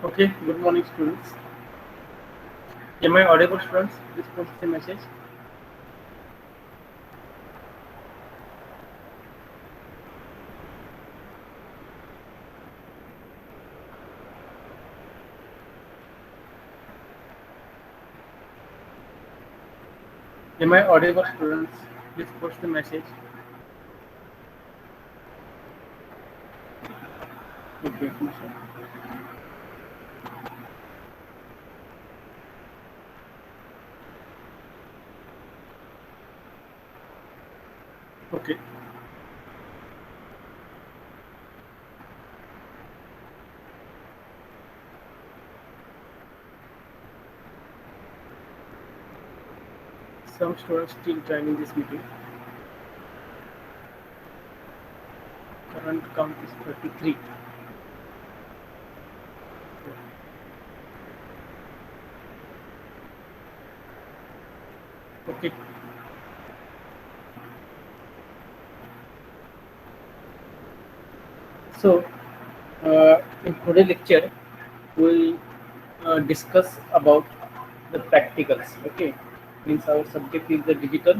Okay, good morning, students. Am I audible, students? Please post the message. Am I audible, students? Please post the message. Okay, okay. Some students still joining this meeting. Current count is 33. Okay. So, in today's lecture, we'll discuss about the practicals. Okay, means our subject is the digital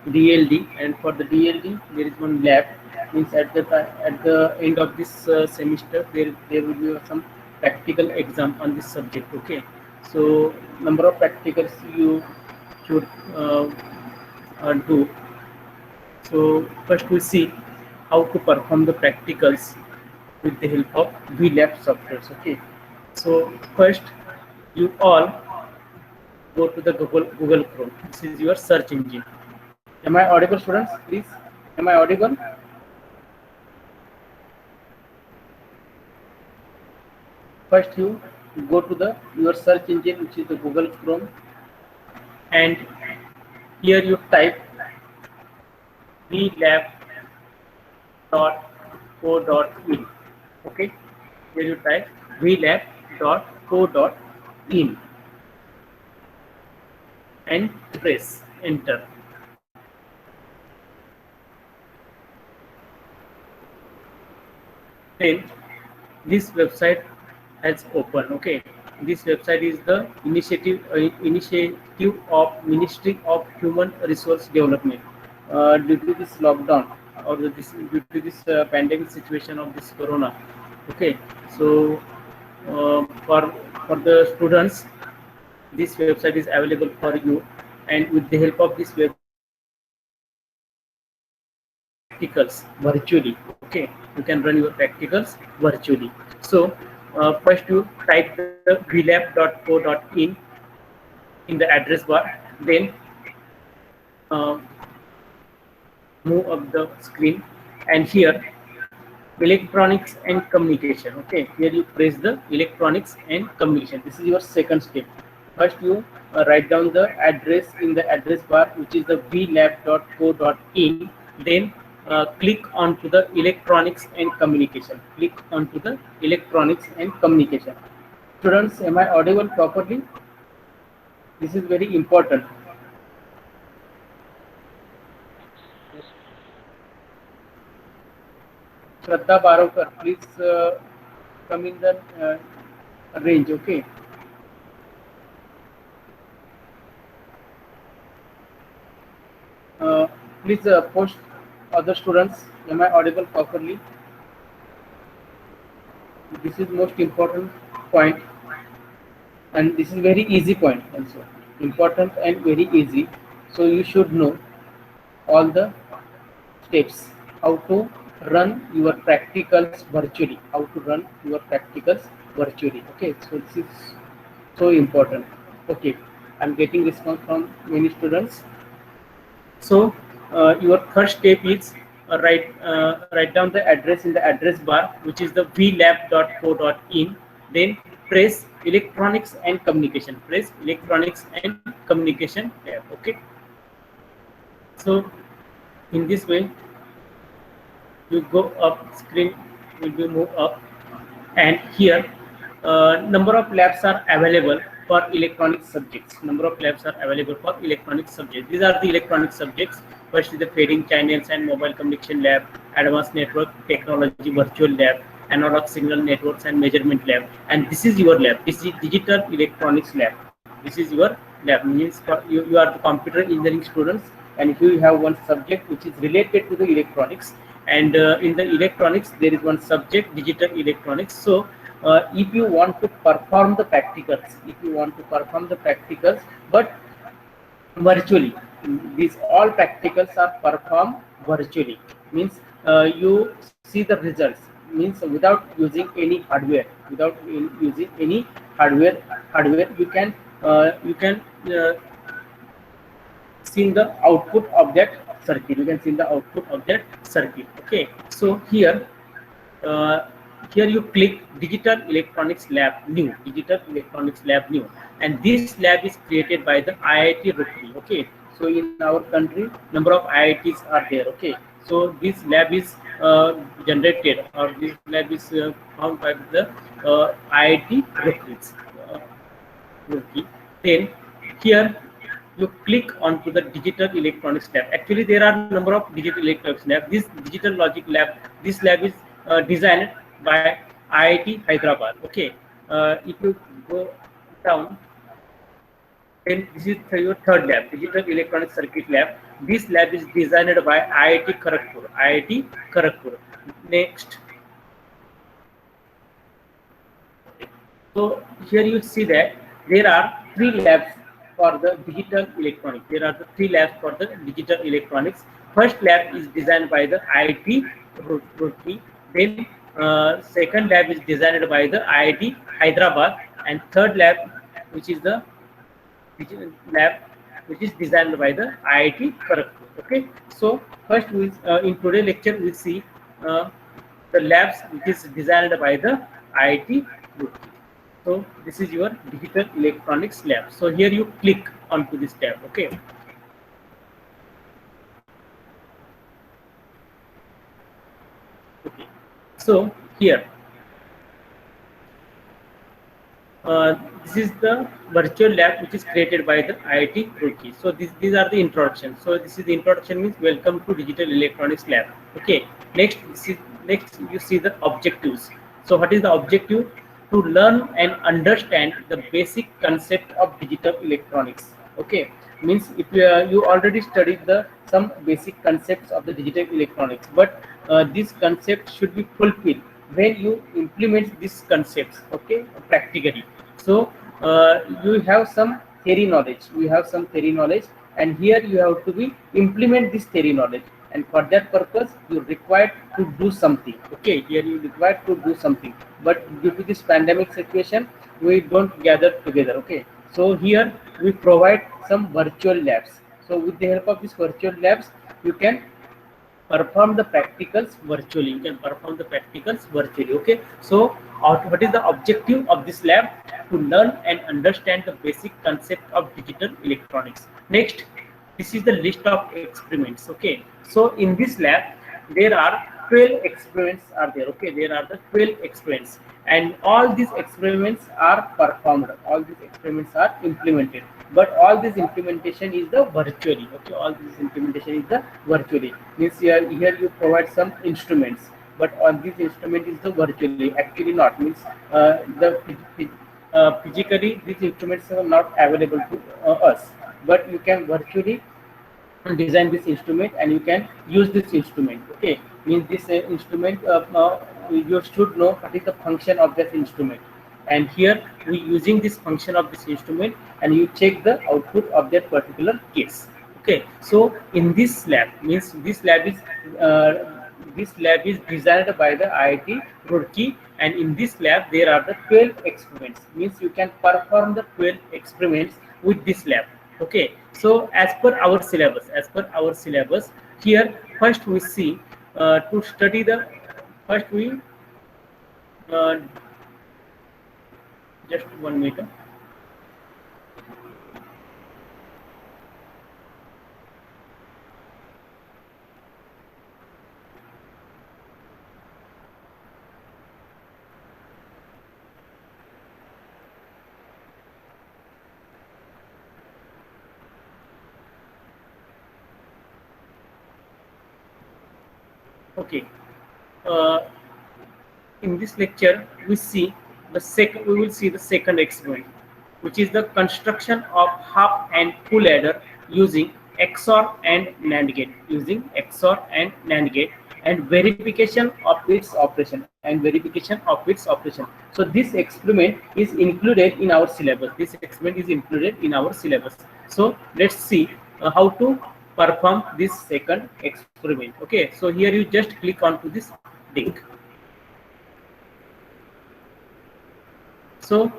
DLD, and for the DLD there is one lab. Means at the end of this semester there will be some practical exam on this subject. Okay, so number of practicals you should do. So first we see how to perform the practicals with the help of VLab softwares. Okay. So first you all go to the Google Chrome. This is your search engine. Am I audible, students? Please. Am I audible? First you go to the your search engine, which is the Google Chrome, and here you type vlab.co.in. Okay, here you type vlab.co.in and press enter. Then this website has opened. Okay, this website is the initiative of Ministry of Human Resource Development. Due to this lockdown or due to this pandemic situation of this corona. Okay, so for the students, this website is available for you, and with the help of this practicals virtually. Okay, you can run your practicals virtually. So first you type the vlab.co.in in the address bar, then move up the screen, and here electronics and communication. Okay, here you press the electronics and communication. This is your second step. First you write down the address in the address bar, which is the vlab.co.in. Then click onto the electronics and communication. Click onto the electronics and communication. Students, am I audible properly? This is very important. Shraddha Barokar, please come in the range. Okay. Please post other students. Am I audible properly? This is most important point, and this is very easy point also. Important and very easy. So you should know all the steps how to run your practicals virtually. How to run your practicals virtually. Okay. So this is so important. Okay. I'm getting response from many students. So your first step is write down the address in the address bar, which is the vlab.co.in. Then press electronics and communication. Press electronics and communication tab. Okay. So in this way, you go up, screen will be move up, and here number of labs are available for electronic subjects. Number of labs are available for electronic subjects. These are the electronic subjects. First is the fading channels and mobile communication lab, advanced network technology virtual lab, analog signal networks and measurement lab, and this is your lab. This is digital electronics lab. This is your lab. Means you are the computer engineering students, and if you have one subject which is related to the electronics, and in the electronics there is one subject digital electronics. So if you want to perform the practicals, but virtually, these all practicals are performed virtually. Means you see the results. Means without using any hardware, hardware, you can see the output of that circuit. You can see the output of that circuit. Okay, so uh, here you click digital electronics lab new, and this lab is created by the IIT Roorkee. Okay, so in our country number of IITs are there. Okay, so this lab is generated, or this lab is found by the IIT Roorkee. Then here you click onto the digital electronics lab. Actually, there are number of digital electronics lab. This digital logic lab, this lab is designed by IIT Hyderabad. Okay, if you go down, then this is your third lab, digital electronic circuit lab. This lab is designed by IIT Kharagpur. Next, so here you see that there are three labs for the digital electronics. There are the three labs for the digital electronics. First lab is designed by the IIT Roorkee. Then second lab is designed by the IIT Hyderabad, and third lab, which is the digital lab, which is designed by the IIT Kharagpur. Okay, so first we in today's lecture we see uh, the labs which is designed by the IIT Roorkee. So this is your digital electronics lab. So here you click onto this tab. Okay. Okay. So here, this is the virtual lab which is created by the IIT Roorkee. So these are the introduction. So this is the introduction, means welcome to digital electronics lab. Okay. Next you see the objectives. So what is the objective? To learn and understand the basic concept of digital electronics. Okay, means if you already studied the some basic concepts of the digital electronics, but these concepts should be fulfilled when you implement these concepts. Okay, practically. So you have some theory knowledge. And here you have to be implement this theory knowledge, and for that purpose you required to do something. Okay, here you required to do something, but due to this pandemic situation we don't gather together. Okay, so here we provide some virtual labs. So with the help of these virtual labs you can perform the practicals virtually. Okay, so what is the objective of this lab? To learn and understand the basic concept of digital electronics. Next, this is the list of experiments. Okay, so in this lab there are 12 experiments are there. Okay, there are the 12 experiments, and all these experiments are performed, all these experiments are implemented, but all this implementation is the virtually. Okay, all this implementation is the virtually, means here you provide some instruments, but on this instrument is the virtually, actually not, means physically these instruments are not available to us, but you can virtually design this instrument and you can use this instrument. Okay, means this instrument, you should know what is the function of this instrument, and here we using this function of this instrument, and you check the output of that particular case. Okay, so in this lab, means this lab is designed by the IIT Roorkee, and in this lab there are the 12 experiments, means you can perform the 12 experiments with this lab. Okay, so as per our syllabus, here first we see to study the first we just 1 minute. Okay, uh, in this lecture we will see the second experiment, which is the construction of half and full adder using XOR and NAND gate, and verification of its operation, So this experiment is included in our syllabus. So let's see how to perform this second experiment. Okay, so here you just click onto this link. So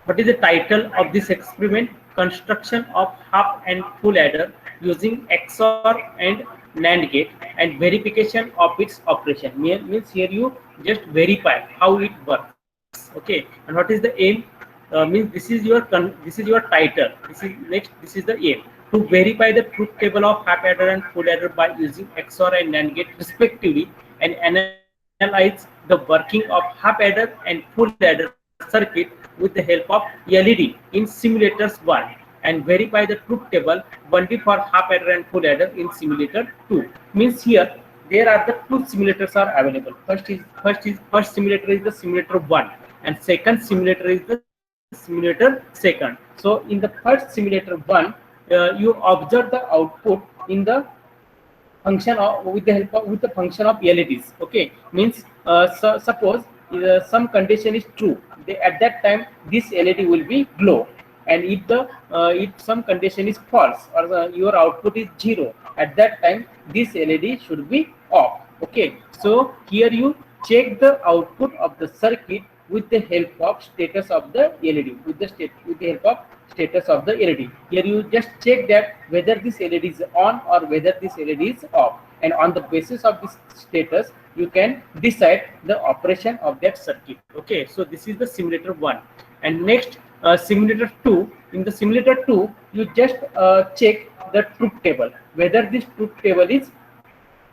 what is the title of this experiment? Construction of half and full adder using XOR and NAND gate and verification of its operation. Means here you just verify how it works. Okay, and what is the aim? Means this is your title. This is the aim to verify the truth table of half adder and full adder by using XOR and NAND gate respectively, and analyze the working of half adder and full adder circuit with the help of LED in simulators 1, and verify the truth table only for half adder and full adder in simulator 2. Means here there are the two simulators are available. First simulator is the simulator 1, and second simulator is the simulator 2nd. So in the first simulator 1, you observe the output in the function of with the function of LEDs. Okay, means suppose some condition is true, at that time this LED will be glow, and if some condition is false, or your output is 0, at that time this LED should be off. Okay, so here you check the output of the circuit with the help of status of the LED, with the help of status of the LED. Here you just check that whether this LED is on or whether this LED is off, and on the basis of this status you can decide the operation of that circuit. Okay, so this is the simulator 1, and next simulator 2. In the simulator 2, you just check the truth table, whether this truth table is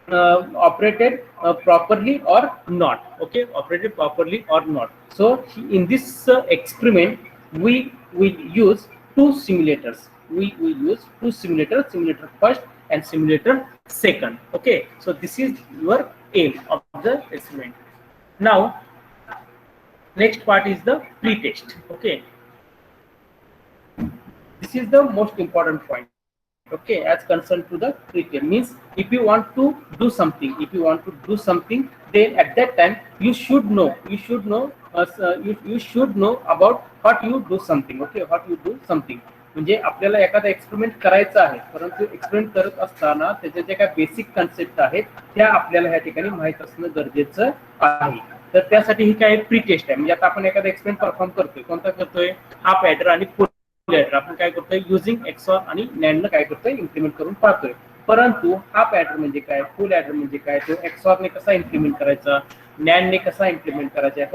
operated properly or not. Okay, operated properly or not. So in this experiment we will use two simulators. Simulator first and simulator second. Okay, so this is your aim of the experiment. Now next part is the pre-test. Okay, this is the most important point. Okay, as concerned to the pre-test, means if you want to do something, then at that time you should know about what you do something. Okay, what you do something म्हणजे आपल्याला एखादा experiment करायचा आहे, परंतु experiment करत असताना त्याच्या ज्या काही बेसिक कन्सेप्ट आहेत त्या आपल्याला ह्या ठिकाणी माहित असणं गरजेचं आहे. तर त्यासाठी ही काय प्री टेस्ट आहे. म्हणजे आता आपण एखादा एक्सपेरिमेंट परफॉर्म करतोय, कोणता करतोय, हाफ एडर आणि फुल एडर आपण काय करतोय, युजिंग एक्सऑर आणि नॅन्ड काय करतोय, इम्प्लिमेंट करून पाहतोय. परंतु हाफ एडर म्हणजे काय, फुल एडर म्हणजे काय, तो एक्सऑर ने कसा इम्प्लिमेंट करायचा, नॅन्ड ने कसा इम्प्लिमेंट करायचा,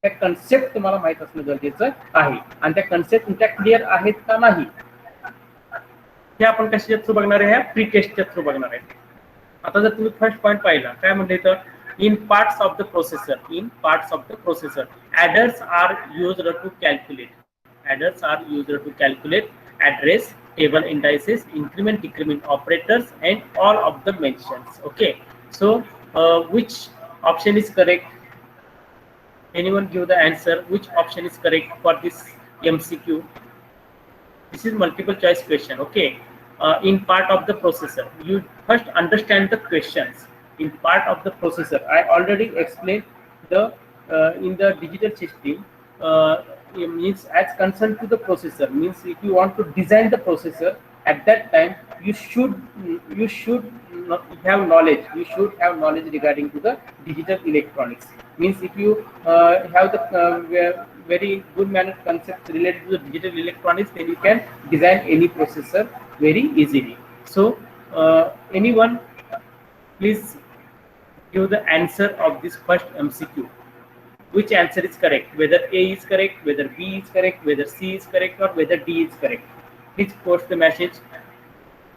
त्या कन्सेप्ट तुम्हाला माहित असणं गरजेचं आहे. आणि त्या कन्सेप्ट तुमच्या क्लिअर आहेत का नाही हे आपण कशाच्या थ्रू बघणार आहे, प्री टेस्टच्या थ्रू बघणार आहे. आता जर तुम्ही फर्स्ट पॉइंट पाहिला, काय म्हणते तर in parts of the processor adders are used to calculate address, table indices, increment decrement operators, and all of the mentions. Okay, so which option is correct? Anyone give the answer, which option is correct for this MCQ? This is multiple choice question. Okay, in part of the processor, you first understand the questions. In part of the processor, I already explained the in the digital system, means as concerned to the processor, means if you want to design the processor, at that time you should have knowledge regarding to the digital electronics. Means if you have the very good manner concept related to the digital electronics, then you can design any processor very easily. So anyone please give the answer of this first MCQ. Which answer is correct? Whether A is correct, whether B is correct, whether C is correct, or whether D is correct. Please post the message.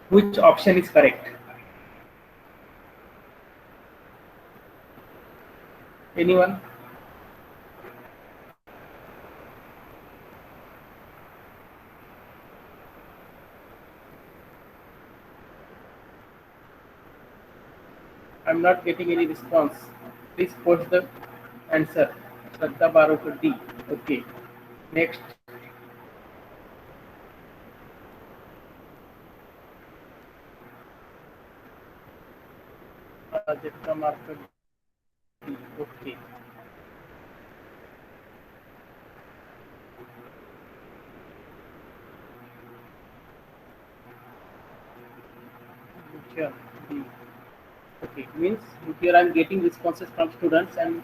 Which option is correct? Anyone? I'm not getting any response. Please post the answer. Shraddha Barokar D. Okay. Next. Jetta Marker D. Okay. Sure. D. Okay, means here I am getting responses from students, and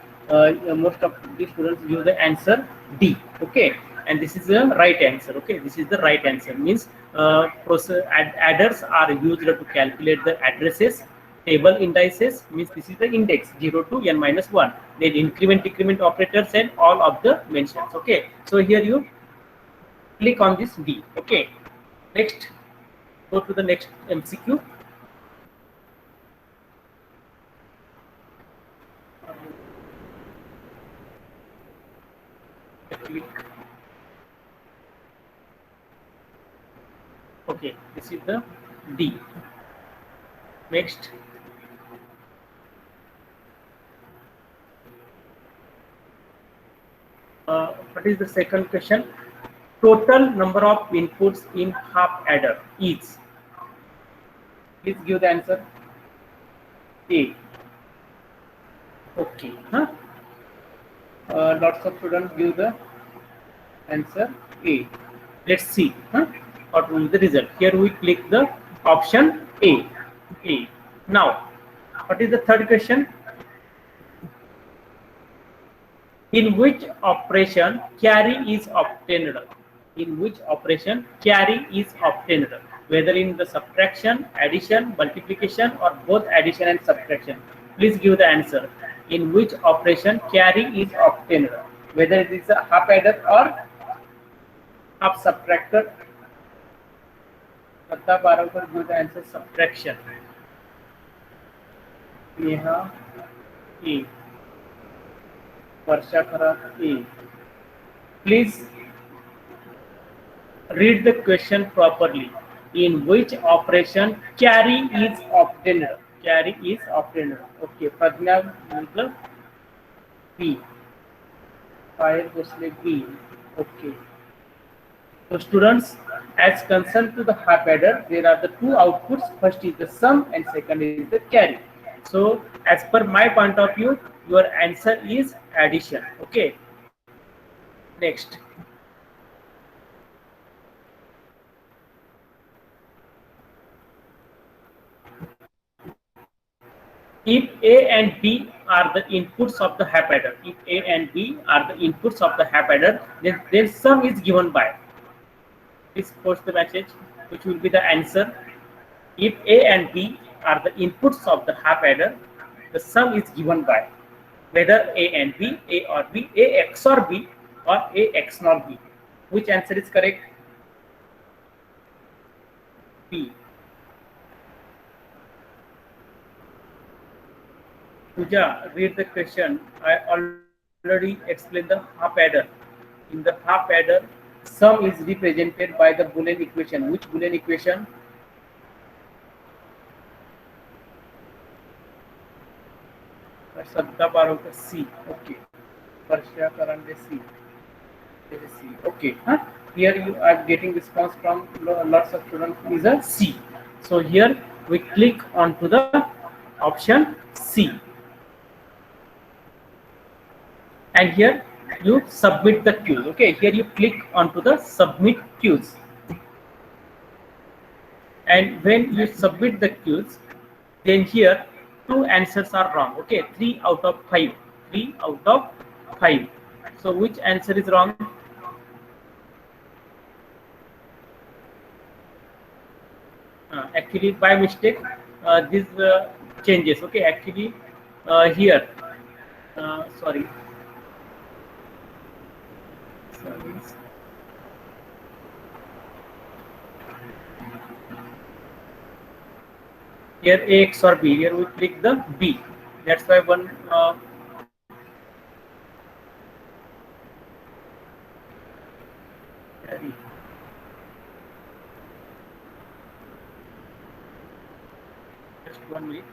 most of the students give the answer D. Okay, and this is the right answer. Okay, this is the right answer. Means adders are used to calculate the addresses. Table indices means this is the index 0 to n minus 1. Then increment decrement operators and all of the mentions. Okay, so here you click on this D. Okay, next go to the next MCQ. Click. Okay, this is the D. Next, what is the second question? Total number of inputs in half adder is. Please give the answer. A. Okay. Huh? Lots of students give the answer A. Let's see. Huh? What will be the result? Here we click the option A. A. Now, what is the third question? In which operation carry is obtained? In which operation carry is obtained? Whether in the subtraction, addition, multiplication, or both addition and subtraction. Please give the answer. In which operation carry is obtained? Whether it is a half adder or half subtractor. Shraddha Barokar give the answer subtraction. Neha A. Varsha Khara A. Please read the question properly. In which operation carry is obtained? Carry is obtained. Okay, Pragna B. Fire Bosle B. Okay. So students, as concerned to the half adder, there are the two outputs. First is the sum and second is the carry. So as per my point of view, your answer is addition. Okay. Next. If A and B are the inputs of the half adder, if A and B are the inputs of the half adder, then sum is given by. Please post the message, which will be the answer. If A and B are the inputs of the half adder, the sum is given by whether A and B, A or B, A XOR B or A XNOR B. Which answer is correct? B. Pooja, read the question. I already explained the half adder. In the half adder, sum is represented by the Boolean equation. Which Boolean equation? Shraddha Barokar C. Okay. Varsha Karande C. C. Okay. Huh? Here you are getting response from lots of students is a C. So here we click onto the option C. And here you submit the queues. Okay, here you click onto the submit queues, and when you submit the queues, then here two answers are wrong. Okay, 3 out of 5. 3 out of 5. So which answer is wrong? Actually by mistake this changes. Okay, actually here sorry. Here A XOR B. Here we click the B. That's why one just 1 minute.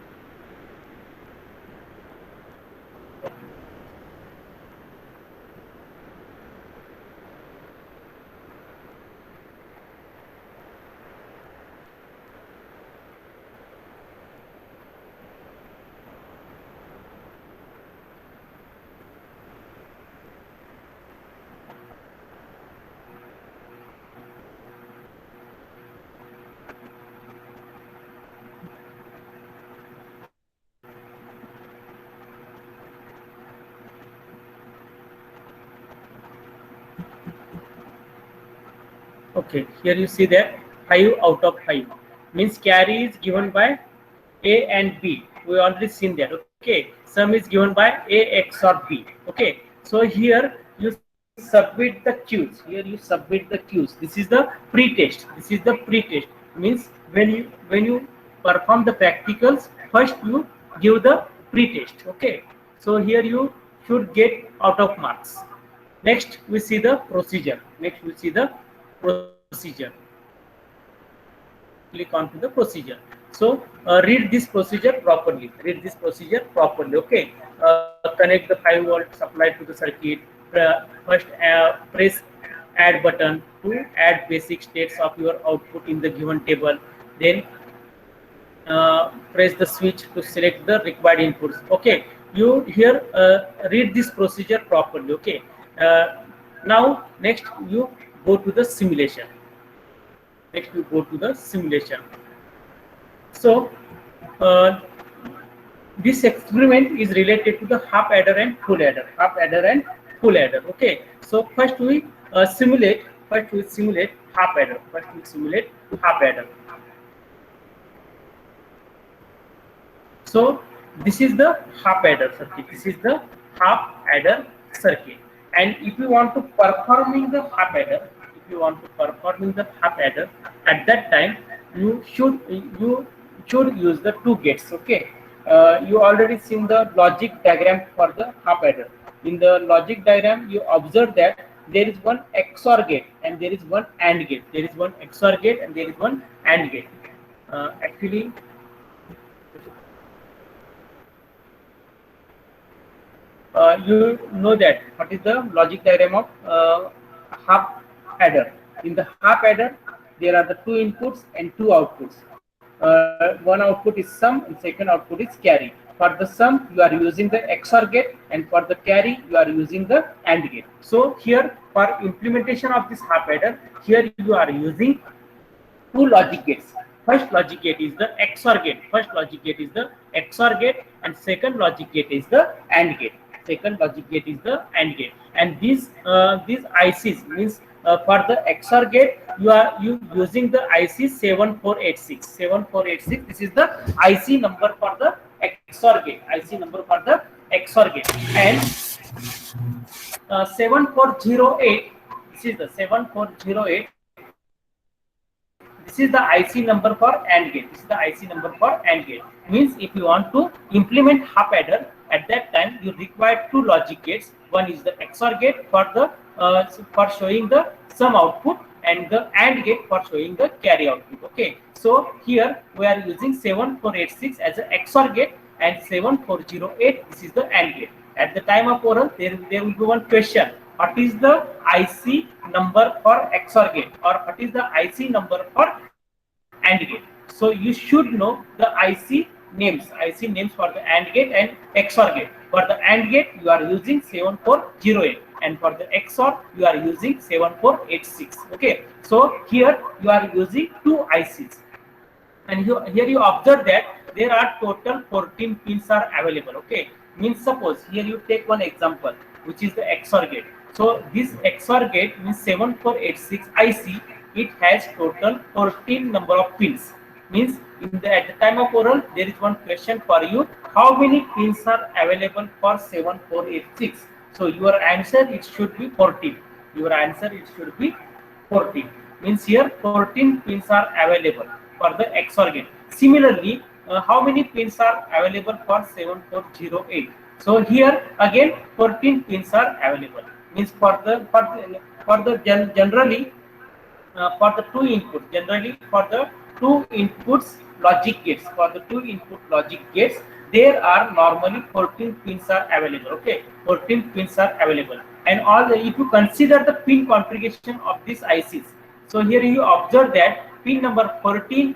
Okay, here you see that 5 out of 5 means carry is given by A and B. We already seen that. Okay, sum is given by A XOR B. Okay, so here you submit the Q's. Here you submit the Q's. This is the pre-test. This is the pre-test. Means when you perform the practicals, first you give the pre-test. Okay, so here you should get out of marks. Next we see the procedure. Next we see the procedure. Click on to the procedure. So read this procedure properly. Read this procedure properly. Okay. Connect the 5-volt supply to the circuit. First press add button to add basic states of your output in the given table. Then press the switch to select the required inputs. Okay. You here read this procedure properly. Okay. Now next you go to the simulation. Next you go to the simulation. So this experiment is related to the half adder and full adder. Half adder and full adder. Okay. So first we simulate. First we simulate half adder. First we simulate half adder. So this is the half adder circuit. This is the half adder circuit. And if you want to performing the half adder, at that time you should use the two gates. Okay, you already seen the logic diagram for the half adder. In the logic diagram you observe that there is one XOR gate and there is one AND gate. There is one XOR gate and there is one AND gate. Actually you know that what is the logic diagram of half adder. In the half adder there are the two inputs and two outputs. One output is sum and second output is carry. For the sum you are using the XOR gate and for the carry you are using the AND gate. So here for implementation of this half adder, here you are using two logic gates. First logic gate is the XOR gate. First logic gate is the XOR gate and second logic gate is the AND gate. Second logic gate is the AND gate. And these ICs means for the XOR gate you are using the IC 7486. 7486. This is the IC number for the XOR gate. IC number for the XOR gate. And 7408. This is the 7408. This is the IC number for AND gate. This is the IC number for AND gate. Means if you want to implement half adder, at that time you require two logic gates. One is the XOR gate for the for showing the sum output and the AND gate for showing the carry output. Okay. So here we are using 7486 as an XOR gate and 7408 this is the AND gate. At the time of oral there will be one question. What is the IC number for XOR gate or what is the IC number for AND gate? So you should know the IC names for the AND gate and XOR gate. For the AND gate you are using 7408 and for the XOR you are using 7486. Okay, so here you are using two ICs and here you observe that there are total 14 pins are available. Okay, means suppose here you take one example which is the XOR gate. So this XOR gate means 7486 IC, it has total 14 number of pins. Means at the time of oral there is one question for you, how many pins are available for 7486? So your answer it should be 14. Your answer it should be 14. Means here 14 pins are available for the XOR gate. Similarly, how many pins are available for 7408? So here again 14 pins are available. Means generally for the two inputs logic gates, for the two input logic gates there are normally 14 pins are available. Okay, 14 pins are available. And if you consider the pin configuration of these ICs, so here you observe that pin number 14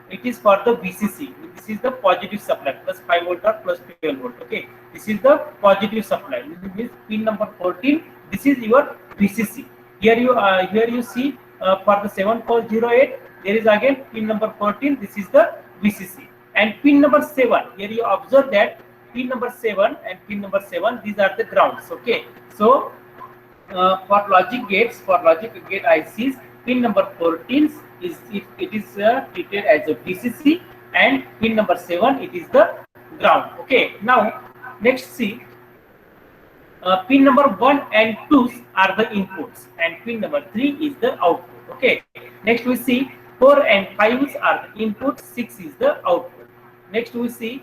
it is for the VCC. This is the positive supply plus 5 volt or plus 12 volt. Okay, this is the positive supply. This means pin number 14. This is your VCC. Here you see for the 7408 there is again pin number 14. This is the VCC. And pin number 7. Here you observe that pin number 7 and pin number 7 these are the grounds. Okay, so for logic gate ICs pin number 14 is it is treated as a VCC, and pin number 7 it is the ground. Okay, now next see, pin number 1 and 2 are the inputs, and pin number 3 is the output. Okay, next we see 4 and 5 are the inputs, 6 is the output. Next we see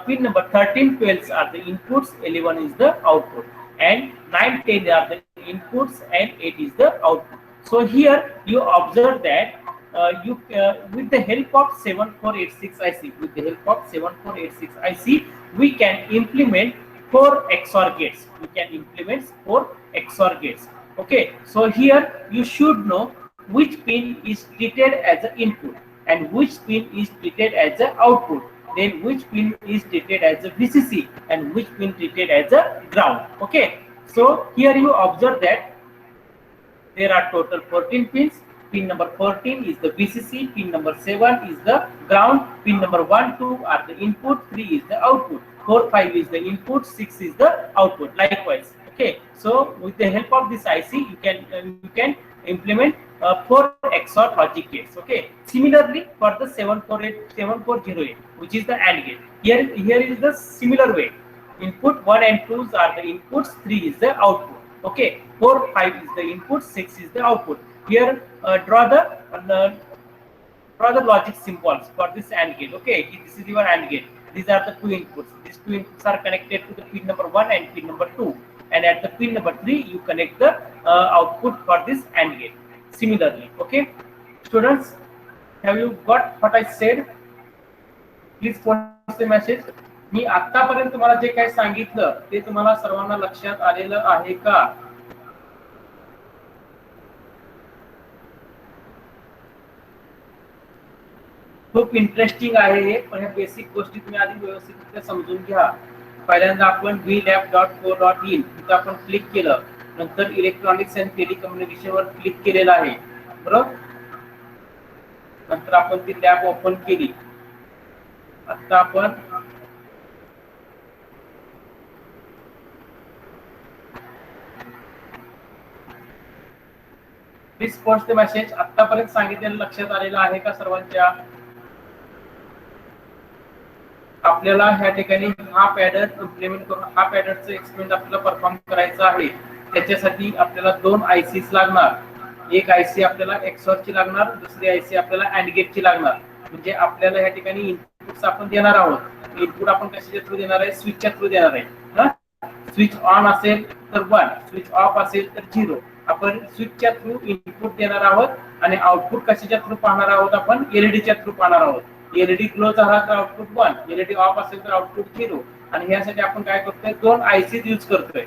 pin number 13, 12 are the inputs, 11 is the output, and 9, 10 are the inputs, and 8 is the output. So here you observe that with the help of 7486 IC, we can implement 4 XOR gates. Okay, so here you should know which pin is treated as an input and which pin is treated as an output, then which pin is treated as a VCC and which pin treated as a ground. Okay, so here you observe that there are total 14 pins. Pin number 14 is the VCC, pin number 7 is the ground, pin number 1, 2 are the input, 3 is the output, 4, 5 is the input, 6 is the output. Likewise, okay. So with the help of this IC, you can implement 4 XOR logic gates. Okay. Similarly, for the 7408, which is the AND gate, here is the similar way. Input 1 and 2 are the inputs, 3 is the output. Okay. 4, 5 is the input, 6 is the output. Here draw the logic symbols for this AND gate. Okay, this is your AND gate. These are the 2 inputs. These 2 inputs are connected to the pin number 1 and pin number 2, and at the pin number 3 you connect the output for this AND gate. Similarly, okay, students, have you got what I said? Please post the message. मी आतापर्यंत तुम्हाला जे काही सांगितलं ते तुम्हाला सर्वांना लक्षात आलेलं आहे का? खूप इंटरेस्टिंग आहे हे, पण ह्या बेसिक गोष्टी तुम्ही आधी व्यवस्थितरित्या समजून घ्या. पहिल्यांदा आपण vlab.co.in इथं आपण क्लिक केलं, नंतर electronics and telecommunication were click केलेलं आहे, बरोबर. नंतर आपण ती लॅब ओपन केली. आता आपण प्लीज पोस्ट द मेसेज. आतापर्यंत सांगितलेलं लक्षात आलेलं आहे का सर्वांच्या? आपल्याला ह्या ठिकाणी हा पॅटर्न इम्प्लिमेंट करून हा पॅटर्नचं एक्सपेरिमेंट आपल्याला परफॉर्म करायचा आहे. त्याच्यासाठी आपल्याला 2 आयसीज लागणार. एक आयसी आपल्याला XOR ची लागणार, दुसरी आयसी आपल्याला AND गेट ची लागणार. म्हणजे आपल्याला ह्या ठिकाणी इनपुट्स आपण देणार आहोत. इनपुट आपण कशाच्या थ्रू देणार आहे? स्विचच्या थ्रू देणार आहे. स्विच ऑन असेल तर 1, स्विच ऑफ असेल तर 0. आपण स्विचच्या थ्रू इनपुट देणार आहोत आणि आउटपुट कशाच्या थ्रू पाहणार आहोत? आपण एलईडीच्या थ्रू पाहणार आहोत. एलईडी क्लोज झाला तर आउटपुट 1, एलईडी ऑफ असेल तर आउटपुट 0. आणि ह्यासाठी आपण काय करतोय? 2 आयसी यूज करतोय.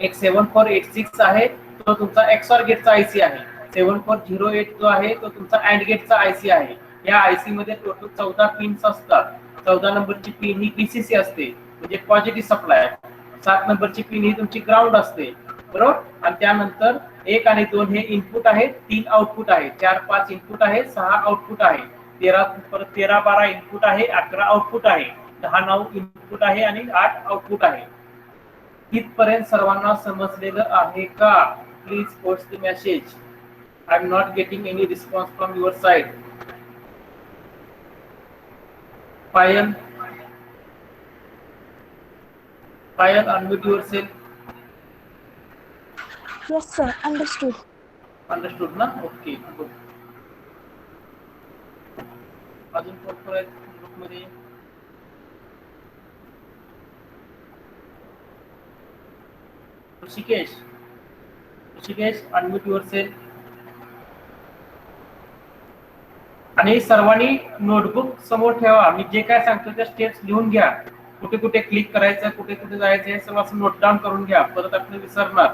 एक 7486 आहे, तो तुमचा XOR गेटचा आयसी आहे. 7408 जो आहे तो तुमचा AND गेटचा आयसी आहे. या आयसी मध्ये टोटल 14 पिन्स असतात. 14 नंबरची पिन ही पीसीसी असते, म्हणजे पॉझिटिव्ह सप्लाय. 7 नंबरची पिन ही तुमची ग्राउंड असते, बरोबर. आणि त्यानंतर 1 आणि 2 हे इनपुट आहेत, 3 आउटपुट आहेत, 4, 5 इनपुट आहे, 6 आउटपुट आहे, 13, 12 इनपुट आहे, 11 आउटपुट आहे, 10, 9 इनपुट आहे आणि 8 आउटपुट आहे. इथपर्यंत सर्वांना समजलेलं आहे का? Please post the message. I am not getting any response from your side. Payal, unmute yourself. Yes sir, understood. Understood ना? Okay, good. अजून कोण आहे ग्रुप मध्ये? Rishikesh, unmute yourself. आणि सर्वांनी नोटबुक समोर ठेवा. मी जे काय सांगतो त्या स्टेप्स लिहून घ्या. कुठे कुठे क्लिक करायचं, कुठे कुठे जायचं, हे सगळं असं नोट डाऊन करून घ्या, परत आपण विसरणार.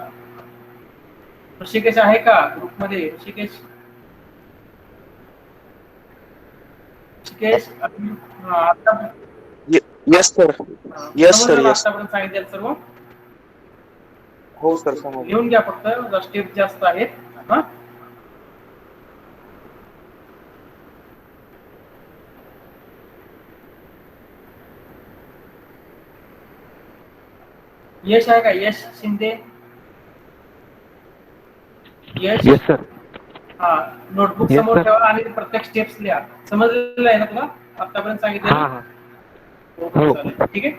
ऋषिकेश आहे का ग्रुप मध्ये? ऋषिकेश आता येस सर. Yes sir. आतापर्यंत सांगितलं सर्व? हो सर, समोर लिहून घ्या, फक्त स्टेप जास्त आहेत. हा, यश आहे का? यश शिंदे. यश, येस सर. हा नोटबुक Yes, समोर sir. ठेवा आणि प्रत्येक स्टेप्स लिहा. समजलेलं आहे ना तुला आतापर्यंत हा सांगितलं? हा ओके हो चालेल ठीक आहे.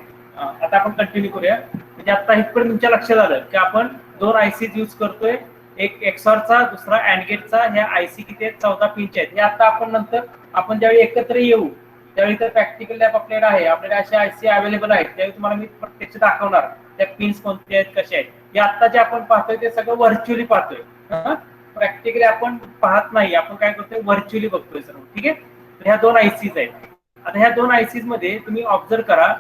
आता आपण कंटिन्यू करूया. म्हणजे आता इथपर्यंत तुमच्या लक्षात आलं की आपण दोन आयसीज यूज करतोय, एक एक्सॉरचा दुसरा अँड गेटचा. ह्या आयसी किती आहेत? 14 पिनच्या आहेत. हे आता आपण नंतर आपण ज्यावेळी एकत्र येऊ त्यावेळी तर प्रॅक्टिकल लॅब आपल्याकडे आहे, आपल्याकडे असे आयसी अवेलेबल आहेत, त्यावेळी तुम्हाला मी प्रत्यक्ष दाखवणार त्या पिन्स कोणत्या आहेत कशा आहेत. हे आता जे आपण पाहतोय ते सगळं व्हर्च्युअली पाहतोय, प्रॅक्टिकली आपण पाहत नाही, आपण काय करतोय व्हर्च्युअली बघतोय सर्व. ठीक आहे. ह्या दोन आयसीज आहेत. आता ह्या दोन आयसीज मध्ये तुम्ही ऑब्झर्व करा,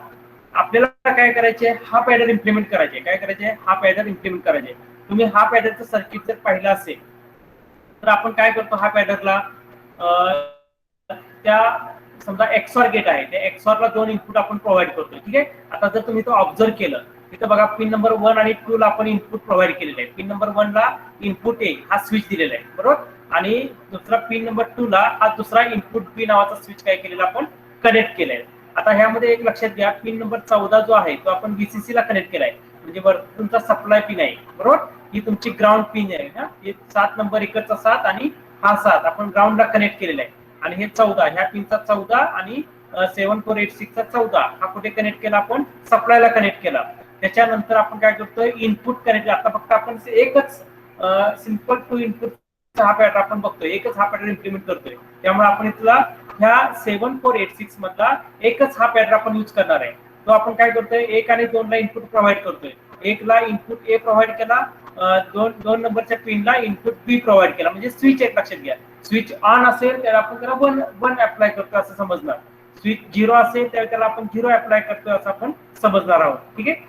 आपल्याला काय करायचे? हाफ ॲडर इम्प्लिमेंट करायचे. काय करायचे? हाफ ॲडर इम्प्लिमेंट करायचे. तुम्ही हाफ ॲडरचं सर्किट जर पाहिलं असेल तर आपण काय करतो हाफ ॲडरला, त्या समजा एक्सॉर गेट आहे, त्या एक्सॉरला दोन इनपुट आपण प्रोव्हाइड करतो. ठीक आहे. आता जर तुम्ही तो ऑब्झर्व केलं तिथं बघा पिन नंबर 1 आणि 2 ला आपण इनपुट प्रोव्हाइड केलेलं आहे. पिन नंबर 1 ला इनपुट ए हा स्विच दिलेला आहे, बरोबर, आणि दुसरा पिन नंबर 2 ला हा दुसरा इनपुट बी नावाचा स्विच काय केलेला आपण कनेक्ट केलाय. आता ह्यामध्ये एक लक्षात घ्या, पिन नंबर 14 जो आहे तो आपण बीसीसी ला कनेक्ट केलाय, म्हणजे वरती तुमचा सप्लाय पिन आहे, बरोबर. ही तुमची ग्राउंड पिन आहे. हे 7 नंबर इकडचा 7 आणि हा 7 आपण ग्राउंडला कनेक्ट केलेला आहे. आणि हे 14 ह्या पिनचा 14 आणि 7486 चा 14 हा कुठे कनेक्ट केला? आपण सप्लायला कनेक्ट केला. त्याच्यानंतर आपण काय करतोय? Input connect. आता फक्त आपण एकच सिंपल टू इनपुट हा पॅटर्न आपण बघतोय, एकच हा पॅटर्न इम्प्लिमेंट करतोय. त्यामुळे आपण इथला ह्या 7486 मधला एकच हा पॅटर्न आपण यूज करणार आहे. तो आपण काय करतोय? 1 आणि 2 ला इनपुट प्रोव्हाइड करतोय. 1 ला इनपुट ए प्रोव्हाइड केला, दोन नंबरच्या पिनला इनपुट बी प्रोव्हाइड केला. म्हणजे स्विच एक लक्षात घ्या, स्विच ऑन असेल तर आपण त्याला 1 अप्लाय करतो असं समजणार, स्विच 0 असेल तर त्याला आपण 0 अप्लाय करतो असं आपण समजणार आहोत. ठीक आहे.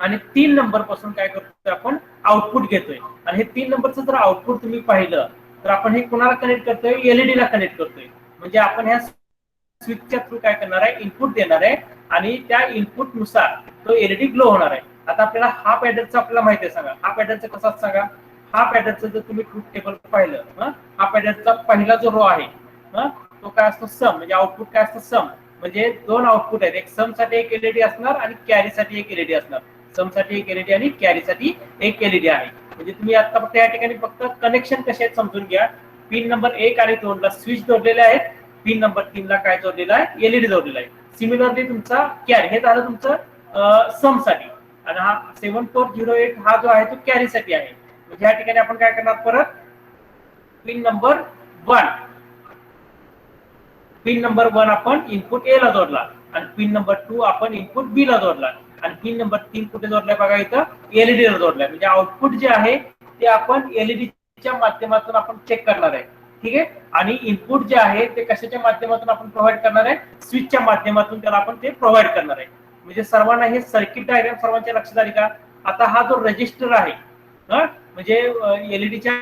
आणि 3 नंबर पासून काय करतोय? आपण आउटपुट घेतोय. आणि हे 3 नंबरचं जर आउटपुट तुम्ही पाहिलं तर आपण हे कोणाला कनेक्ट करतोय? एलईडी ला कनेक्ट करतोय. म्हणजे आपण ह्या स्विचच्या थ्रू काय करणार आहे? इनपुट देणार आहे आणि त्या इनपुट नुसार तो एलईडी ग्लो होणार आहे. आता आपल्याला हा पॅटर्नचं आपल्याला माहिती आहे. सांगा हा पॅटर्नचं कसं सांगा. हा पॅटर्नचं जर तुम्ही ट्रूथ टेबल पाहिलं, हा पॅटर्नचा पहिला जो रो आहे तो काय असतो? सम. म्हणजे आउटपुट काय असतं? सम. म्हणजे दोन आउटपुट आहेत, एक सम साठी एक एलईडी असणार आणि कॅरी साठी एक एलईडी असणार. सम साठी एक एलईडी आणि कॅरी साठी एक एलईडी आहे. म्हणजे तुम्ही आता फक्त या ठिकाणी फक्त कनेक्शन कसे आहेत समजून घ्या. पिन नंबर 1 आणि 2 ला स्विच जोडलेले आहेत, पिन नंबर 3 ला काय जोडलेला आहे? एलईडी जोडलेला आहे. सिमिलरली तुमचा कॅरी हे झालं तुमचं सम साठी, आणि हा 7408 हा जो आहे तो कॅरी साठी आहे. म्हणजे या ठिकाणी आपण काय करणार? परत पिन नंबर 1 आपण इनपुट ए ला जोडला आणि पिन नंबर 2 आपण इनपुट बी ला जोडला आणि पिन नंबर 3 कुठे जोडलाय बघा? इथं एलईडी ला जोडलाय. म्हणजे आउटपुट जे आहे ते आपण एलईडीच्या माध्यमातून आपण चेक करणार आहे. ठीक आहे. आणि इनपुट जे आहे ते कशाच्या माध्यमातून आपण प्रोव्हाइड करणार आहे? स्विचच्या माध्यमातून त्याला आपण ते प्रोव्हाइड करणार आहे. म्हणजे सर्वांना हे सर्किट डायग्राम सर्वांच्या लक्षात आली का? आता हा जो रजिस्टर आहे, म्हणजे एलईडीच्या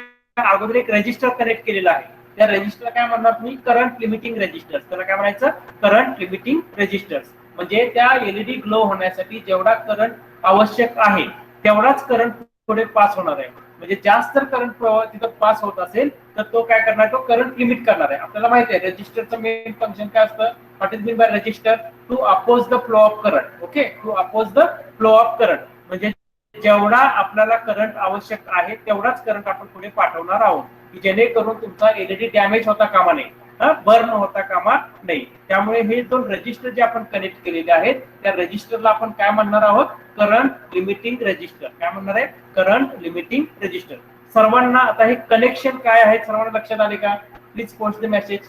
अगोदर एक रजिस्टर कनेक्ट केलेला आहे. त्या रजिस्टरला काय म्हणणार तुम्ही? Current limiting register. त्याला काय म्हणायचं? Current limiting register. म्हणजे त्या एलईडी ग्लो होण्यासाठी जेवढा करंट आवश्यक आहे तेवढाच करंट पुढे पास होणार आहे. म्हणजे जास्त जर करंट तिथं पास होत असेल तर तो काय करणार? तो करंट लिमिट करणार आहे. आपल्याला माहिती आहे रजिस्टरचं मेन फंक्शन काय असतं? What is mean by register? To oppose the flow of current. Okay, to oppose the flow of current. म्हणजे जेवढा आपल्याला करंट आवश्यक आहे तेवढाच करंट आपण पुढे पाठवणार आहोत, की जेणेकरून तुमचा एलईडी डॅमेज होता कामा नये, बर्न होता कामा नाही. त्यामुळे हे दोन रजिस्टर जे आपण कनेक्ट केलेले आहेत त्या रजिस्टरला आपण काय म्हणणार आहोत? Current limiting register. काय म्हणणार आहे? Current limiting register. सर्वांना आता हे कनेक्शन काय आहे सर्वांना लक्षात आले का? Please post the message.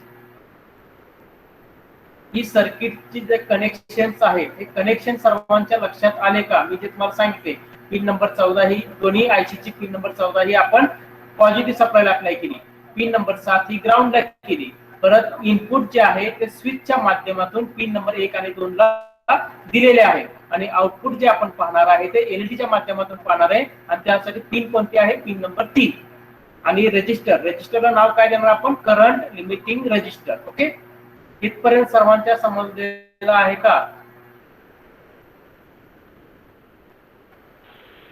ही सर्किटची जे कनेक्शन्स आहेत हे कनेक्शन सर्वांच्या लक्षात आले का? मी जे तुम्हाला सांगितले पिन नंबर 14 ही दोन्ही आयसी ची पिन नंबर 14 ही आपण पॉझिटिव्ह सप्लायला अप्लाय केली, पिन नंबर 7 ही ग्राउंडला केली. परत इनपुट जे आहे ते स्विचच्या माध्यमातून पिन नंबर 1 आणि 2 ला दिलेले आहे आणि आउटपुट जे आपण पाहणार आहे ते एलईडीच्या माध्यमातून पाहणार आहे. आणि त्यासाठी पिन कोणती आहे? Pin number 3. आणि रजिस्टरला नाव काय देणार आपण? Current limiting register. ओके, इथपर्यंत सर्वांच्या समजलेलं आहे का?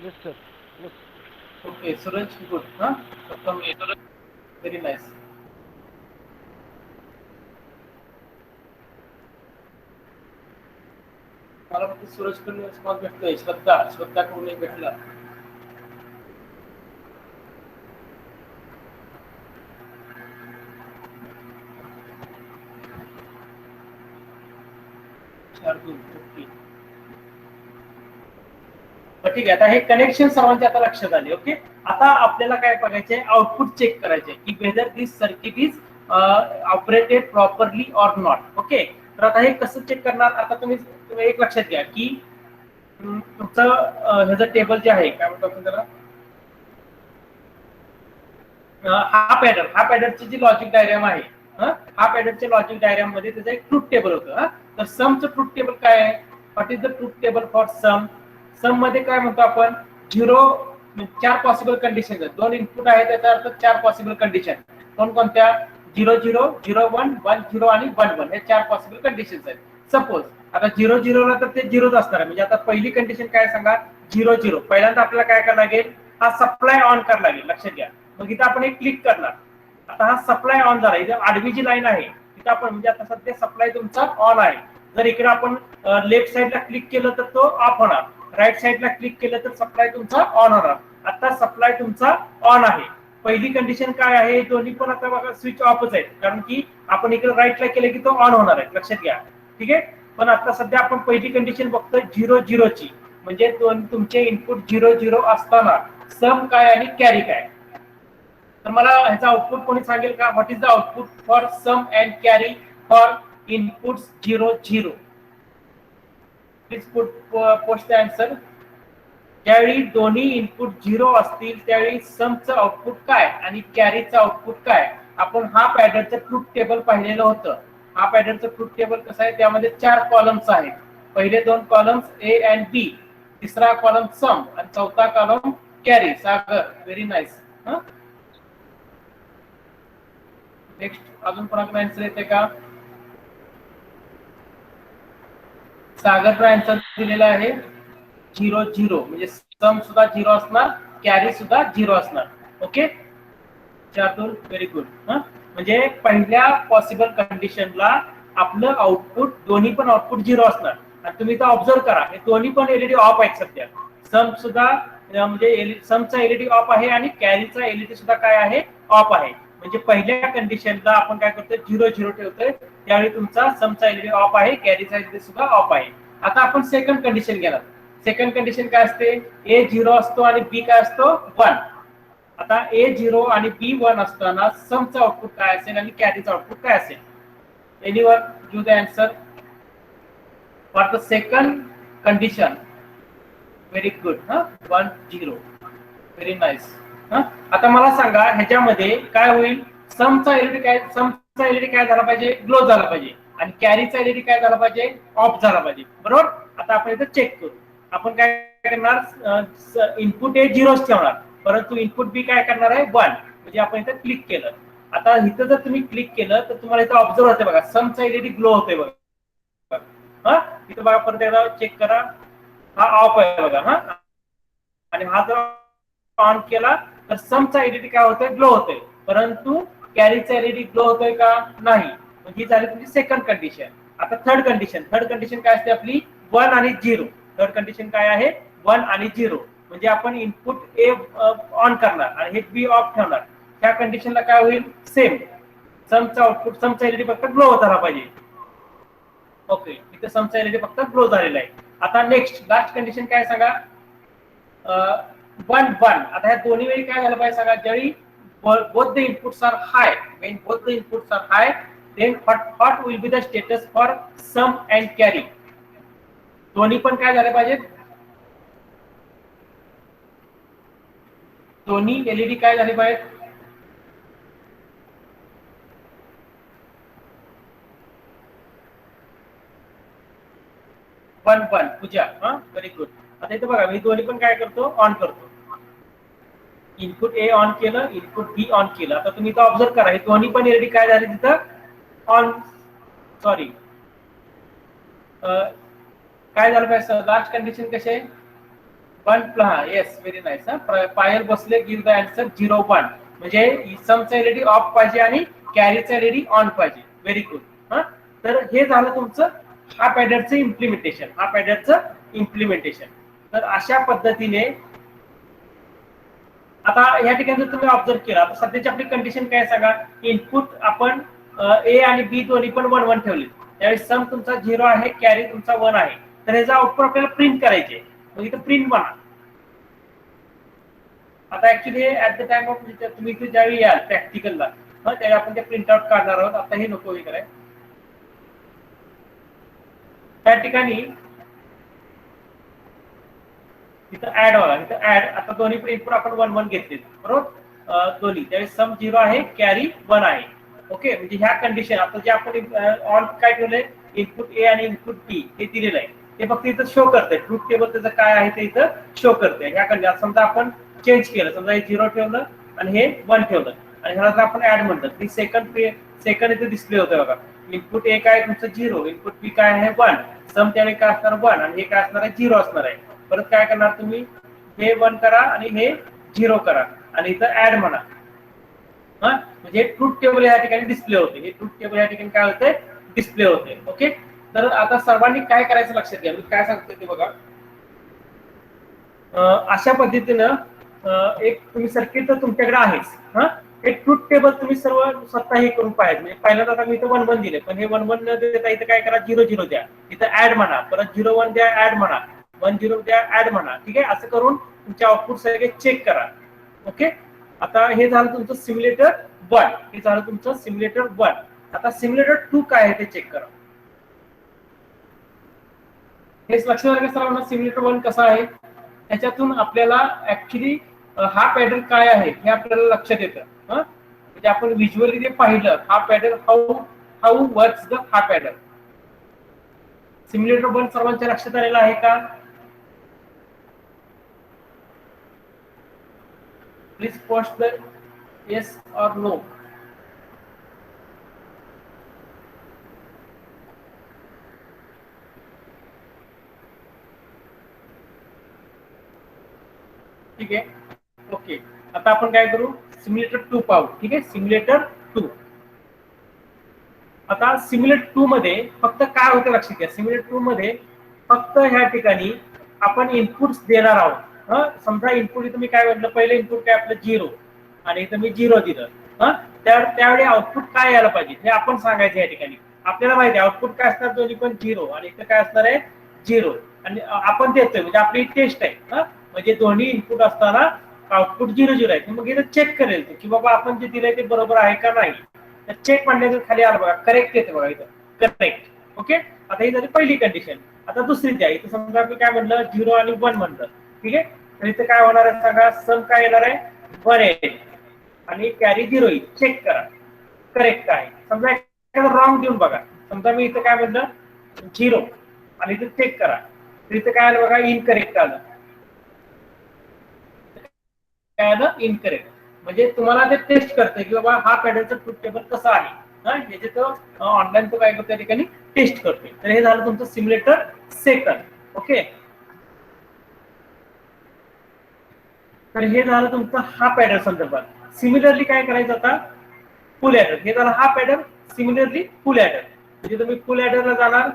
Yes sir. ओके सूरज, गुड. Very nice. मला फक्त सूरजकडून रिस्पॉन्स भेटतोय, श्रद्धाकडून एक भेटला. 4 2 ओके. ठीक आहे, आता हे कनेक्शन सर्वांच्या आता लक्षात आले. ओके, आता आपल्याला काय बघायचंय, आउटपुट चेक करायचंय की whether this circuit is operated properly or not. Okay, तर आता हे कसं चेक करणार, आता तुम्ही एक लक्षात घ्या की तुमचं ह्याचं टेबल जे आहे, काय म्हणतो आपण त्याला, हा पॅडरची जी लॉजिक डायग्राम आहे, हा पॅडरच्या लॉजिक डायग्राम मध्ये त्याचं एक ट्रूथ टेबल होतं. तर समचं ट्रूथ टेबल काय आहे, what is the truth table for sum. Sum मध्ये काय म्हणतो आपण, 0 4 पॉसिबल कंडिशन आहेत. 2 इनपुट आहे, त्याचा अर्थ 4 पॉसिबल कंडिशन. कोणत्या, 0 0 0 1 1 0 आणि 1 1 हे 4 पॉसिबल कंडिशन्स आहेत. सपोज आता 0 0 ला तर ते 0च असणार आहे. म्हणजे आता पहिली कंडिशन काय सांगा, 0 0. पहिल्यांदा आपल्याला काय करावं लागेल, हा सप्लाय ऑन करावा लागेल. लक्षात घ्या, मग इथं आपण एक क्लिक करणार. आता हा सप्लाय ऑन झाला, इथं आडवी जी लाईन आहे तिथं आपण, म्हणजे आता सध्या सप्लाय तुमचा ऑन आहे. जर इकडे आपण लेफ्ट साइडला क्लिक केलं तर तो ऑफ होणार, राईट साइडला क्लिक केलं तर सप्लाय तुमचा ऑन होणार. आता सप्लाय तुमचा ऑन आहे. पहिली कंडिशन काय आहे, दोन्ही पण आता बघा स्विच ऑफच आहेत, कारण की आपण इकडे राईटला केलं की तो ऑन होणार आहे. लक्षात घ्या, ठीक आहे. पण आता सध्या आपण पहिली कंडिशन बघतोय 0 0 ची, म्हणजे तुमचे इनपुट 0 0 असताना सम काय आणि कॅरी काय. तर मला ह्याचा आउटपुट कोणी सांगेल का, what is the output for sum and carry for inputs 0 0. Please post the answer. ज्यावेळी दोन्ही इनपुट 0 असतील त्यावेळी समचं आउटपुट काय आणि कॅरीचं आउटपुट काय. आपण हा पॅडरचं ट्रूथ टेबल पाहिलेलं होतं. हा पॅडरचं ट्रूथ टेबल कसं आहे, त्यामध्ये 4 कॉलम्स आहेत. पहिले 2 कॉलम्स ए अँड बी, तिसरा कॉलम सम आणि चौथा कॉलम कॅरी. सागर, व्हेरी नाईस. नेक्स्ट अजून कोणाकडे आन्सर येते का. सागरचा आन्सर दिलेला आहे 0 0, म्हणजे सम सुद्धा 0 असणार, कॅरी सुद्धा 0 असणार. Okay, Chatur, very good. म्हणजे पहिल्या पॉसिबल कंडिशनला आपलं आउटपुट, दोन्ही पण आउटपुट 0 असणार. आणि तुम्ही इथं ऑब्झर्व करा, हे दोन्ही पण एलईडी ऑफ आहेत सध्या. सम सुद्धा म्हणजे समचा एलईडी ऑफ आहे आणि कॅरीचा एलईडी सुद्धा काय आहे, ऑफ आहे. म्हणजे पहिल्या कंडिशनला आपण काय करतोय, 0 0 ठेवतोय, त्यावेळी तुमचा समचा एलईडी ऑफ आहे, कॅरीचा एलईडी सुद्धा ऑफ आहे. आता आपण सेकंड कंडिशन घेणार. सेकंड कंडिशन काय असते, ए 0 असतो आणि बी काय असतो, 1. आता ए 0 आणि बी 1 असताना समचा आउटपुट काय असेल आणि कॅरीचा आउटपुट काय असेल. Anyone give the answer for the second condition. Very good. 1 0, very nice. आता मला सांगा, ह्याच्यामध्ये काय होईल, समचा एलईडी काय झाला पाहिजे, ग्लो झाला पाहिजे, आणि कॅरीचा एलईडी काय झाला पाहिजे, ऑफ झाला पाहिजे. बरोबर. आता आपण इथे चेक करू. आपण काय करणार, इनपुट ए 0 ठेवणार, परंतु इनपुट बी काय करणार आहे, 1. म्हणजे आपण इथे क्लिक केलं. आता इथं जर तुम्ही क्लिक केलं तर तुम्हाला इथं ऑब्झर्व होते बघा, समचा एलईडी ग्लो होतोय बघा. इथं बघा, परत एकदा चेक करा, हा ऑफ आहे बघा. आणि हा जर ऑन केला तर समचा एलईडी काय होतोय, ग्लो होतोय, परंतु कॅरीचा एलईडी ग्लो होतोय का, नाही. ही झाली तुमची सेकंड कंडिशन. आता थर्ड कंडिशन काय असते आपली, 1 आणि 0. थर्ड कंडिशन काय आहे, 1 आणि 0. म्हणजे आपण इनपुट ए ऑन करणार आणि हे बी ऑफ ठेवणार. त्या कंडिशनला काय होईल, सेम समचा आउटपुट, समचा एलईडी फक्त ग्लो होत राहिला पाहिजे. ओके, इथे समचा एलईडी फक्त ग्लो झालेला आहे. आता नेक्स्ट लास्ट कंडिशन काय सांगा, 1 1. आता ह्या दोन्ही वेळी काय झालं पाहिजे सांगा, ज्यावेळी both the inputs are high, when both the inputs are high, then what will be the status for sum and carry. दोन्ही पण काय झाले पाहिजे, दोन्ही एलईडी काय झाले पाहिजे, वन वन. पूजा, व्हेरी गुड. आता इथे बघा, मी दोन्ही पण काय करतो, ऑन करतो. इनपुट ए ऑन केलं, इनपुट बी ऑन केलं. आता तुम्ही इथं ऑब्झर्व करा, हे दोन्ही पण एलईडी काय झाले तिथं ऑन, सॉरी काय झालं पाहिजे, लास्ट कंडिशन कशी आहे, 1. Yes, very nice. पायल बसले, गिव्ह द आन्सर 0 1. म्हणजे समचा एलईडी ऑफ पाहिजे आणि कॅरीचा एलईडी ऑन पाहिजे. Very good. तर हे झालं तुमचं हा पॅडरचं इम्प्लिमेंटेशन. तर अशा पद्धतीने आता या ठिकाणी जर तुम्ही ऑब्झर्व केला, तर सध्याची आपली कंडिशन काय सांगा, इनपुट आपण ए आणि बी दोन्ही पण 1 1 ठेवले. त्यावेळेस सम तुमचा 0 आहे, कॅरी तुमचा 1 आहे. तर ह्याचा आउटपुट आपल्याला प्रिंट करायचे. मग इथं प्रिंट म्हणा. आता actually at the time of तुम्ही इथे ज्यावेळी याल प्रॅक्टिकलला त्यावेळी आपण ते प्रिंट आउट काढणार आहोत. आता हे नको हे कराय. त्या ठिकाणी इथं ऍड व्हावा. इथं ऍड आता दोन्ही पण इनपुट आपण 1 1 घेतले बरोबर दोन्ही. त्यावेळी सम 0 आहे, कॅरी 1 आहे. ओके, म्हणजे ह्या कंडिशन आता जे आपण ऑन काय ठेवलंय इनपुट ए आणि इनपुट बी हे दिलेलं आहे ते फक्त इथं शो करतंय. ट्रूथ टेबल त्याचं काय आहे ते इथं शो करतंय. ह्या कंडिशन समजा आपण चेंज केलं, समजा हे 0 ठेवलं आणि हे 1 ठेवलं आणि ह्याला जर आपण ऍड म्हणलं ती सेकंड इथे डिस्प्ले होतं बघा. इनपुट ए काय तुमचं 0, इनपुट बी काय आहे 1, सम त्यावेळी काय असणार 1 आणि हे काय असणार आहे 0 असणार आहे. परत काय करणार तुम्ही हे 1 करा आणि हे 0 करा आणि इथं ऍड म्हणा. म्हणजे ट्रूथ टेबल या ठिकाणी डिस्प्ले होते. हे ट्रूथ टेबल या ठिकाणी काय होते डिस्प्ले होते. ओके, तर आता सर्वांनी काय करायचं लक्षात घ्या. मी काय सांगतोय ते बघा. अशा पद्धतीनं एक तुम्ही सर्किट तर तुमच्याकडे आहेच. एक ट्रूथ टेबल तुम्ही सर्व स्वतः हे करून पाहायचं. म्हणजे पहिल्यांदा आता मी इथं 1 1 दिले, पण हे 1 1 न देता इथं काय करा 0 0 द्या, इथं ऍड म्हणा, परत 0 1 द्या ऍड म्हणा, 1 0 द्या ऍड म्हणा. ठीक आहे, असं करून तुमचे आउटपुट सगळे चेक करा. ओके, आता हे झालं तुमचं सिम्युलेटर 1, हे झालं तुमचं सिम्युलेटर 1. आता सिम्युलेटर 2 काय आहे ते चेक करा. हे लक्षात आलं का सर्वांना सिम्युलेटर 1 कसा आहे. त्याच्यातून आपल्याला ऍक्च्युली हा पॅटर्न काय आहे हे आपल्याला लक्षात येतं. म्हणजे आपण व्हिज्युअली ते पाहिलं हा पॅटर्न हाऊ वर्क्स द हा पॅटर्न. सिम्युलेटर 1 सर्वांच्या लक्षात आलेला आहे का. प्लीज पोस्ट द येस और नो. ठीक आहे, ओके. आता आपण काय करू सिम्युलेटर 2 पाहू. ठीक आहे, सिम्युलेटर 2. आता सिम्युलेटर 2 मध्ये फक्त काय होतं लक्षात घ्या. सिम्युलेटर 2 मध्ये फक्त ह्या ठिकाणी आपण इनपुट्स देणार आहोत. समजा इनपुट इथं मी काय म्हटलं पहिलं इनपुट काय आपलं 0 आणि इथं मी 0 दिलं. त्यावेळी आउटपुट काय यायला पाहिजे हे आपण सांगायचं. या ठिकाणी आपल्याला माहिती आहे आउटपुट काय असणार दोन्ही पण 0 आणि इथं काय असणार आहे 0 आणि आपण देतोय म्हणजे आपली टेस्ट आहे. म्हणजे दोन्ही इनपुट असताना आउटपुट 0 0 आहे. मग इथं चेक करेल की बाबा आपण जे दिलंय ते बरोबर आहे का नाही. तर चेक म्हणण्याचं खाली आलं बघा करेक्ट येते बघा इथं करेक्ट. ओके, आता ही झाली पहिली कंडिशन. आता दुसरी द्या. इथं समजा मी काय म्हणलं 0 आणि 1 म्हणलं. ठीक आहे, तर इथं काय होणार आहे सांगा. सम काय येणार आहे 1 येईल आणि कॅरी 0 येईल. चेक करा करेक्ट आहे. समजा रॉंग देऊन बघा. समजा मी इथं काय म्हणलं 0 आणि इथं चेक करा तर इथं काय आलं बघा इनकरेक्ट आलं. काय आलं इनकरेक्ट. म्हणजे तुम्हाला ते टेस्ट करते की बाबा हा पॅटर्नचा ट्रूथ टेबल कसा आहे. याचे तो ऑनलाईन तो काय करतो त्या ठिकाणी टेस्ट करते. तर हे झालं तुमचं सिम्युलेटर 2. ओके, तर हे झालं तुमचं हा पॅटर्न संदर्भात. सिमिलरली काय करायचं आता फुल ऍडर. हे झालं हा पॅटर्न. सिमिलरली फुल ऍडर म्हणजे तुम्ही फुल ऍडरला जाणार.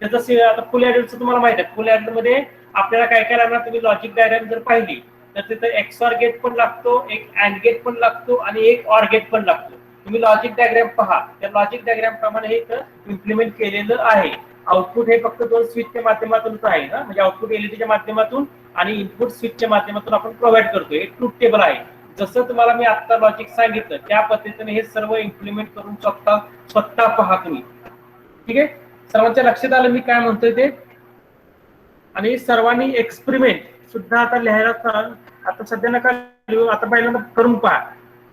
त्याचं आता फुल ऍडरचं तुम्हाला माहिती आहे. फुल ऍडर मध्ये आपल्याला काय काय लागणार तुम्ही लॉजिक डायग्राम जर पाहिली तर तिथं एक्सऑर गेट पण लागतो, एक अँड गेट पण लागतो आणि एक ऑर गेट पण लागतो. तुम्ही लॉजिक डायग्राम पहा. त्या लॉजिक डायग्राम प्रमाणे हे इथं इम्प्लिमेंट केलेलं आहे. आउटपुट हे फक्त 2 स्विचच्या माध्यमातूनच आहे ना. म्हणजे आउटपुट एलईडीच्या माध्यमातून आणि इनपुट स्विचच्या माध्यमातून आपण प्रोव्हाइड करतोय. हे ट्रूथ टेबल आहे. जसं तुम्हाला मी आता लॉजिक सांगितलं त्या पद्धतीने हे सर्व इम्प्लिमेंट करून स्वतः पहा तुम्ही. ठीक आहे, सर्वांच्या लक्षात आलं मी काय म्हणतोय ते. आणि सर्वांनी एक्सपेरिमेंट सुद्धा आता लिहायला आता सध्या नका लिहू. आता पहिल्यांदा करून पहा.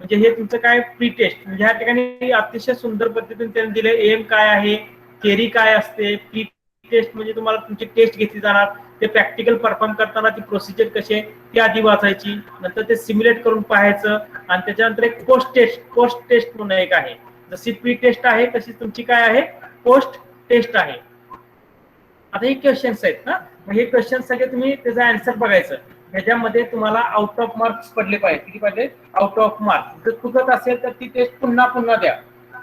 म्हणजे हे तुमचं काय प्री टेस्ट. म्हणजे ह्या ठिकाणी अतिशय सुंदर पद्धतीने त्यांनी दिले. एम काय आहे, थेरी काय असते, प्री टेस्ट म्हणजे तुम्हाला तुमची टेस्ट घेतली जाणार. ते प्रॅक्टिकल परफॉर्म करताना ती प्रोसिजर कशी आहे ती आधी वाचायची, नंतर ते सिम्युलेट करून पाहायचं आणि त्याच्यानंतर एक पोस्ट टेस्ट म्हणून एक आहे. जशी प्री टेस्ट आहे तशी तुमची काय आहे पोस्ट टेस्ट आहे. आता हे क्वेश्चन्स आहेत ना. हे क्वेश्चन सगळे तुम्ही त्याचा आन्सर बघायचं. ह्याच्यामध्ये तुम्हाला आउट ऑफ मार्क्स पडले पाहिजे. किती पाहिजे आउट ऑफ मार्क्स. जर चुकत असेल तर ती टेस्ट पुन्हा द्या.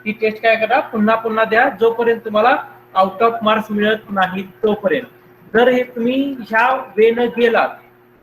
ती टेस्ट काय करा पुन्हा द्या जोपर्यंत तुम्हाला आउट ऑफ मार्क्स मिळत नाही तोपर्यंत. जर हे तुम्ही ह्या वेनं गेलात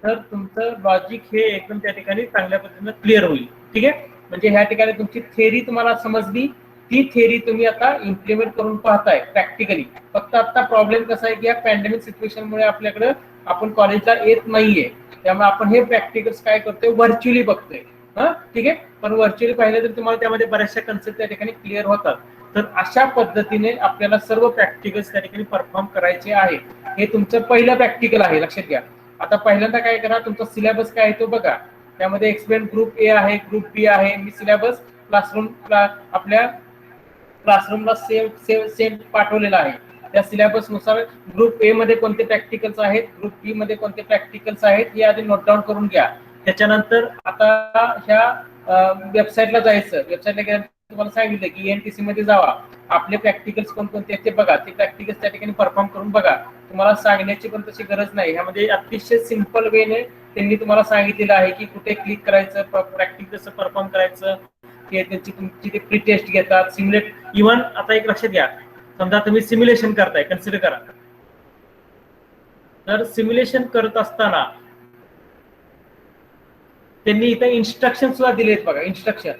तर तुमचं लॉजिक हे एकदम त्या ठिकाणी चांगल्या पद्धतीने क्लिअर होईल. ठीक आहे, म्हणजे ह्या ठिकाणी तुमची थेअरी तुम्हाला समजली ती थेअरी तुम्ही आता इम्प्लिमेंट करून पाहताय प्रॅक्टिकली. फक्त आता प्रॉब्लेम कसा आहे की या पॅन्डेमिक सिच्युएशनमुळे आपल्याकडे आपण कॉलेजला येत नाहीये, त्यामुळे आपण हे प्रॅक्टिकल्स काय करतोय व्हर्च्युअली बघतोय. हा ठीक आहे, पण व्हर्च्युअली पाहिलं तर तुम्हाला त्यामध्ये बऱ्याचशा कन्सेप्ट त्या ठिकाणी क्लिअर होतात. तर अशा पद्धतीने आपल्याला सर्व प्रॅक्टिकल्स त्या ठिकाणी परफॉर्म करायचे आहे. हे तुमचं पहिलं प्रॅक्टिकल आहे, लक्षात घ्या. आता पहिल्यांदा काय करा, तुमचा सिलेबस काय आहे तो बघा. त्यामध्ये एक्सपेरिमेंट ग्रुप ए आहे, ग्रुप बी आहे. मी सिलेबस आपल्या क्लासरूमला सेम पाठवलेला आहे. त्या सिलेबस नुसार ग्रुप ए मध्ये कोणते प्रॅक्टिकल्स आहेत, ग्रुप बी मध्ये कोणते प्रॅक्टिकल्स आहेत हे आधी नोट डाऊन करून घ्या. त्याच्यानंतर आता ह्या वेबसाईटला जायचं. वेबसाईटला गेल्यानंतर तुम्हाला सांगितलं की एनटीसी मध्ये जावा, आपले प्रॅक्टिकल्स कोणकोणते ते बघा, ते प्रॅक्टिकल्स त्या ठिकाणी परफॉर्म करून बघा. तुम्हाला सांगण्याची पण तशी गरज नाही, ह्यामध्ये अतिशय सिंपल वेने त्यांनी तुम्हाला सांगितलेलं आहे की कुठे क्लिक करायचं, प्रॅक्टिकल कसं परफॉर्म करायचं, की त्यांची तुमची ते प्री टेस्ट घेतात, सिम्युलेट. इव्हन आता एक लक्षात घ्या, समजा तुम्ही सिम्युलेशन करताय, कन्सिडर करा. तर सिम्युलेशन करत असताना त्यांनी इथे इन्स्ट्रक्शन सुद्धा दिलेत बघा. इन्स्ट्रक्शन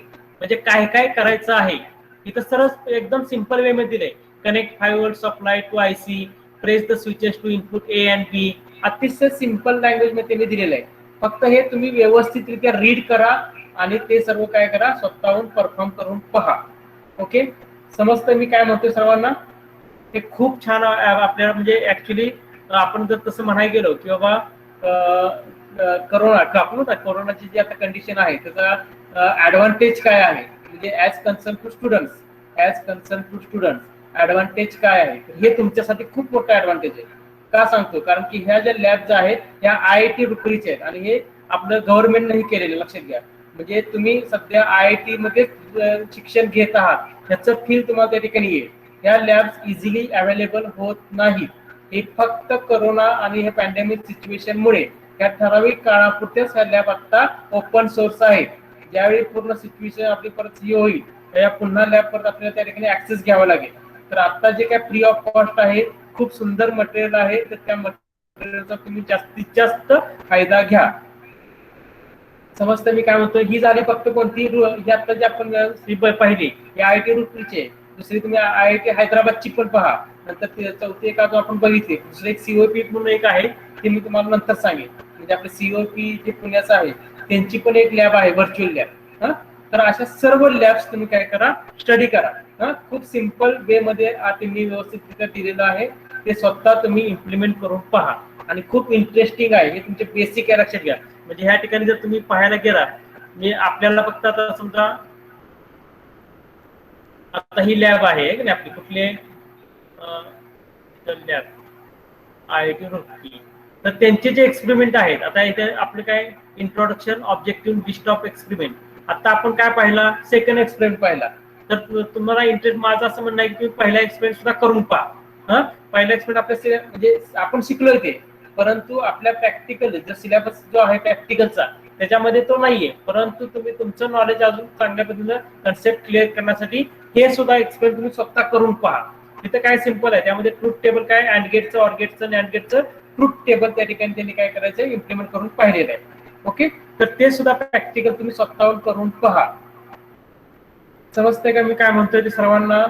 म्हणजे काय काय करायचं आहे इथं सरळ एकदम सिंपल वे मध्ये दिले. Connect 5 volt supply to IC, press the switches to input A and B. अतिशय सिंपल लँग्वेज मध्ये त्यांनी दिलेलं आहे. फक्त हे तुम्ही व्यवस्थितरित्या रीड करा आणि ते सर्व काय करा, स्वतःहून परफॉर्म करून पहा. ओके, समजतं मी काय म्हणतोय सर्वांना? हे खूप छान आपल्याला म्हणजे ऍक्च्युली आपण जर तसं म्हणायला गेलो की बाबा कोरोनाची जी आता कंडिशन आहे त्याचा ऍडव्हान्टेज काय आहे, म्हणजे as concern to students advantage काय आहे, हे तुमच्यासाठी खूप मोठा ऍडव्हान्टेज आहे. का सांगतो, कारण की ह्या ज्या लॅब्स आहेत ह्या IIT रुपरीचे आहेत आणि हे आपलं गव्हर्नमेंट नाही केलेलं, लक्षात घ्या. म्हणजे तुम्ही सध्या IIT मध्ये शिक्षण घेत आहात, ह्याचं फील तुम्हाला त्या ठिकाणी येईल. ह्या लॅब्स इझिली अवेलेबल होत नाहीत. हे फक्त कोरोना आणि हे पॅन्डेमिक सिच्युएशन मुळे या ठराविक काळापुरतेच ह्या लॅब आता ओपन सोर्स आहेत. ज्यावेळी पूर्ण सिच्युएशन आपली परत होईल त्या पुन्हा लॅब परत आपल्याला त्या ठिकाणी ऍक्सेस घ्यावा लागेल. तर आता जे काय फ्री ऑफ कॉस्ट आहे, खूप सुंदर मटेरियल आहे, तर त्या मटेरियलचा तुम्ही जास्तीत जास्त फायदा घ्या. समजतं मी काय म्हणतो? ही झाली फक्त कोणती आता जे आपण पाहिली IIT रुपरीचे. दुसरी तुम्ही IIT हैदराबादची पण पहा. नंतर चौथी एक अजून आपण बघितली. दुसरं एक COP म्हणून एक आहे, ते मी तुम्हाला नंतर सांगेन. म्हणजे आपलं COP जे पुण्याचं आहे त्यांची पण एक लॅब आहे, व्हर्च्युअल लॅब. तर अशा सर्व लॅब्स तुम्ही काय करा, स्टडी करा. खूप सिंपल वे मध्ये त्यांनी व्यवस्थितरित्या दिलेलं आहे. ते स्वतः तुम्ही इम्प्लिमेंट करून पहा आणि खूप इंटरेस्टिंग आहे. हे तुमचे बेसिक आहे, लक्षात घ्या. म्हणजे ह्या ठिकाणी जर तुम्ही पाहायला गेला, मी आपल्याला फक्त आता समजा आता ही लॅब आहे की नाही आपली, कुठले लॅब IIT रुपी, तर त्यांचे जे एक्सपेरिमेंट आहेत आता इथे आपले काय introduction objective list of experiment. आता आपण काय पाहिला, सेकंड एक्सपेरिमेंट पाहिला. तर तुम्हाला इंटरेस्ट, माझं असं म्हणणं आहे की तुम्ही पहिला एक्सपेरिमेंट सुद्धा करून पहा. पहिला एक्सपेरिमेंट आपल्या म्हणजे आपण शिकलोय ते, परंतु आपल्या प्रॅक्टिकल जो सिलेबस जो आहे प्रॅक्टिकलचा त्याच्यामध्ये तो नाहीये. परंतु तुम्ही तुमचं नॉलेज अजून चांगल्या पद्धतीने कन्सेप्ट क्लिअर करण्यासाठी हे सुद्धा एक्सपेरिमेंट तुम्ही स्वतः करून पहा. तिथे काय सिंपल आहे, त्यामध्ये ट्रूथ टेबल काय, अँड गेटचं, ऑर गेटचं, नॅन्ड गेटचं ट्रूथ टेबल त्या ठिकाणी त्यांनी काय करायचं, इम्प्लिमेंट करून पाहिलेलं आहे. ओके, तर ते सुद्धा प्रॅक्टिकल तुम्ही स्वतःहून करून पहा. समजतंय का मी काय म्हणतोय ते सर्वांना?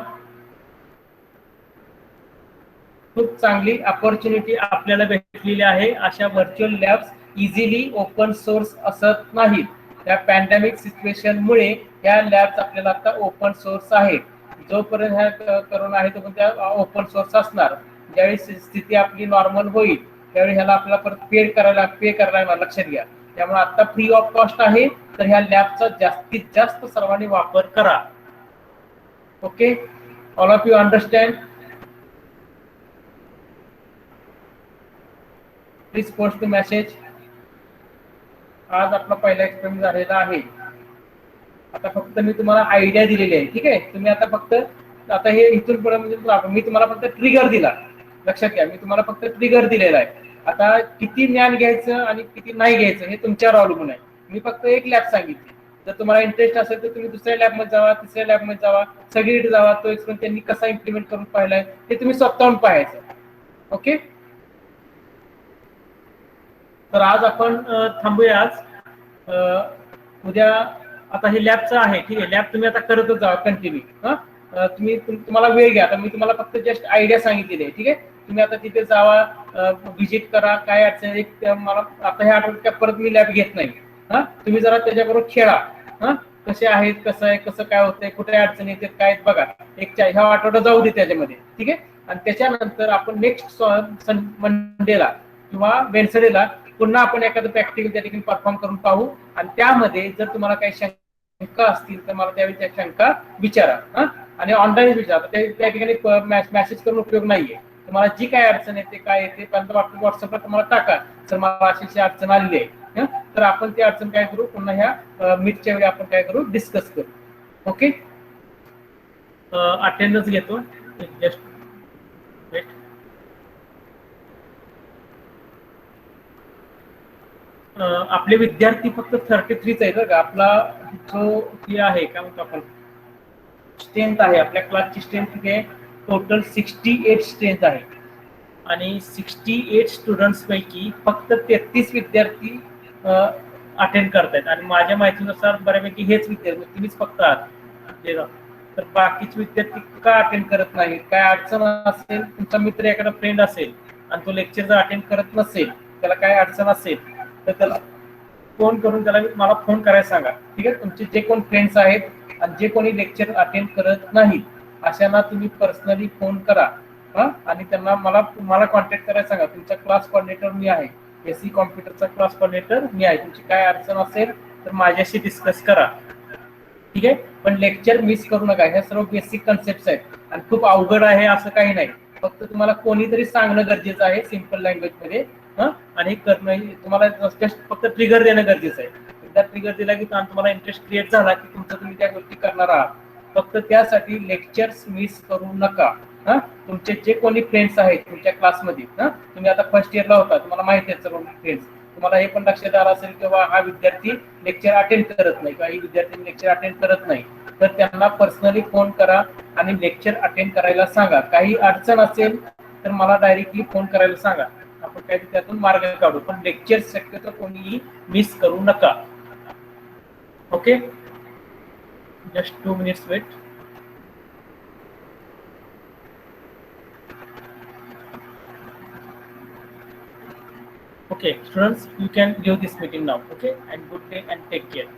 खूप चांगली अपॉर्च्युनिटी आपल्याला भेटलेली आहे. अशा virtual labs easily open source असत नाहीत. त्या पॅन्डेमिक सिच्युएशन मुळे या लॅब्स आपल्याला आता ओपन सोर्स आहेत. जोपर्यंत ह्या करोना आहे तोपर्यंत त्या ओपन सोर्स असणार. ज्यावेळी स्थिती आपली नॉर्मल होईल त्यावेळी ह्याला आपल्याला परत पे करायला लक्षात घ्या. त्यामुळे आता फ्री ऑफ कॉस्ट आहे, तर ह्या लॅबचा जास्तीत जास्त सर्वांनी वापर करा. Okay, all of you understand? Please post the message. आज आपला पहिला एक्सपेरिमेंट झालेला आहे. आता फक्त मी तुम्हाला आयडिया दिलेली आहे, ठीक आहे. तुम्ही आता फक्त आता हे इथून पुढे म्हणजे मी तुम्हाला फक्त ट्रिगर दिला, लक्षात घ्या. मी तुम्हाला फक्त ट्रिगर दिलेला आहे. आता किती ज्ञान घ्यायचं आणि किती नाही घ्यायचं हे तुमच्यावर अवलंबून आहे. मी फक्त एक लॅब सांगितली. जर तुम्हाला इंटरेस्ट असेल तर तुम्ही दुसऱ्या लॅबमध्ये जावा, तिसऱ्या लॅबमध्ये जावा, सगळीकडे जावा. तो एक्सपेरिमेंट त्यांनी कसा इम्प्लिमेंट करून पाहिलाय ते तुम्ही स्वतःहून पाहायचं. ओके, तर आज आपण थांबूया. आज उद्या आता हे लॅबचं आहे, ठीक आहे. लॅब तुम्ही आता करतच जावा कंटिन्यू. तुम्हाला वेळ घ्या. आता मी तुम्हाला फक्त जस्ट आयडिया सांगितलेली आहे. ठीक आहे, तुम्ही आता तिथे जावा, व्हिजिट करा, काय अडचण आहे मला आता ह्या आठवड्यात परत मी लॅब घेत नाही. हा, तुम्ही जरा त्याच्याबरोबर खेळा. हा, कसे आहेत, कसं आहे, कसं काय होतंय, कुठे अडचणी येतात काय आहेत बघा. ह्या आठवड्यात जाऊ दे त्याच्यामध्ये. ठीक आहे, आणि त्याच्यानंतर आपण नेक्स्ट मंडेला किंवा वेन्सडेला पुन्हा आपण एखादं प्रॅक्टिकल त्या ठिकाणी परफॉर्म करून पाहू. आणि त्यामध्ये जर तुम्हाला काही शंका असतील तर मला त्यावेळी त्या शंका विचारा. हा, आणि ऑनलाईन विचारा. त्या ठिकाणी मेसेज करून उपयोग नाहीये. तुम्हाला जी काय अडचण येते काय येते व्हॉट्सअपला तुम्हाला टाका, तर मला अशी अडचण आलेली आहे. तर आपण ती अडचण काय करू, पुन्हा ह्या मीटच्या वेळी आपण काय करू, डिस्कस करू. ओके, अटेंडन्स घेतो जस्ट वेट. आपले विद्यार्थी फक्त 33 आहेत बरं का. आपला जो हे आहे काय म्हणतो आपण स्ट्रेंथ आहे, आपल्या क्लासची स्ट्रेंथ किती आहे, टोटल 68 स्ट्रेंथ आहे. आणि 68 स्टुडंट्स पैकी फक्त 33 विद्यार्थी अटेंड करतायत. आणि माझ्या माहितीनुसार बऱ्यापैकी हेच विद्यार्थी, तुम्हीच फक्त आहात. तर बाकीचे विद्यार्थी का अटेंड करत नाहीत, काय अडचण असेल, तुमचा मित्र एखादा फ्रेंड असेल आणि तो लेक्चर जर अटेंड करत नसेल, त्याला काय अडचण असेल तर त्याला फोन करून त्याला मला फोन करायला सांगा. ठीक आहे, तुमचे जे कोण फ्रेंड्स आहेत आणि जे कोणी लेक्चर अटेंड करत नाहीत अशांना तुम्ही पर्सनली फोन करा. आणि त्यांना मला कॉन्टॅक्ट करायला सांगा. तुमचा क्लास कोऑर्डिनेटर मी आहे, एसी कॉम्प्युटरचा क्लास कोऑर्डिनेटर मी आहे. तुमची काय अडचण असेल तर माझ्याशी डिस्कस करा. ठीक आहे, पण लेक्चर मिस करू नका. ह्या सर्व बेसिक कन्सेप्ट आहेत आणि खूप अवघड आहे असं काही नाही. फक्त तुम्हाला कोणीतरी सांगणं गरजेचं आहे सिम्पल लँग्वेज मध्ये. आणि करणं तुम्हाला जस्ट फक्त ट्रिगर देणं गरजेचं आहे. एकदा ट्रिगर दिला की तुम्हाला इंटरेस्ट क्रिएट झाला की तुम्ही त्या गोष्टी करणार आहात. फक्त त्यासाठी लेक्चर्स मिस करू नका. तुमचे जे कोणी फ्रेंड्स आहेत तुमच्या क्लासमध्ये, तुम्ही आता फर्स्ट इयरला होता, तुम्हाला माहिती आहे सर्व फ्रेंड्स. तुम्हाला हे पण लक्षात आलं असेल की हा विद्यार्थी लेक्चर अटेंड करत नाही, काही विद्यार्थी लेक्चर अटेंड करत नाही, तर त्यांना पर्सनली फोन करा आणि लेक्चर अटेंड करायला सांगा. काही अडचण असेल तर मला डायरेक्टली फोन करायला सांगा. आपण काही त्यातून मार्ग काढू, पण लेक्चर शक्यतो कोणीही मिस करू नका. Okay, just 2 minutes wait. Okay, students, you can leave this meeting now. Okay, and good day and take care.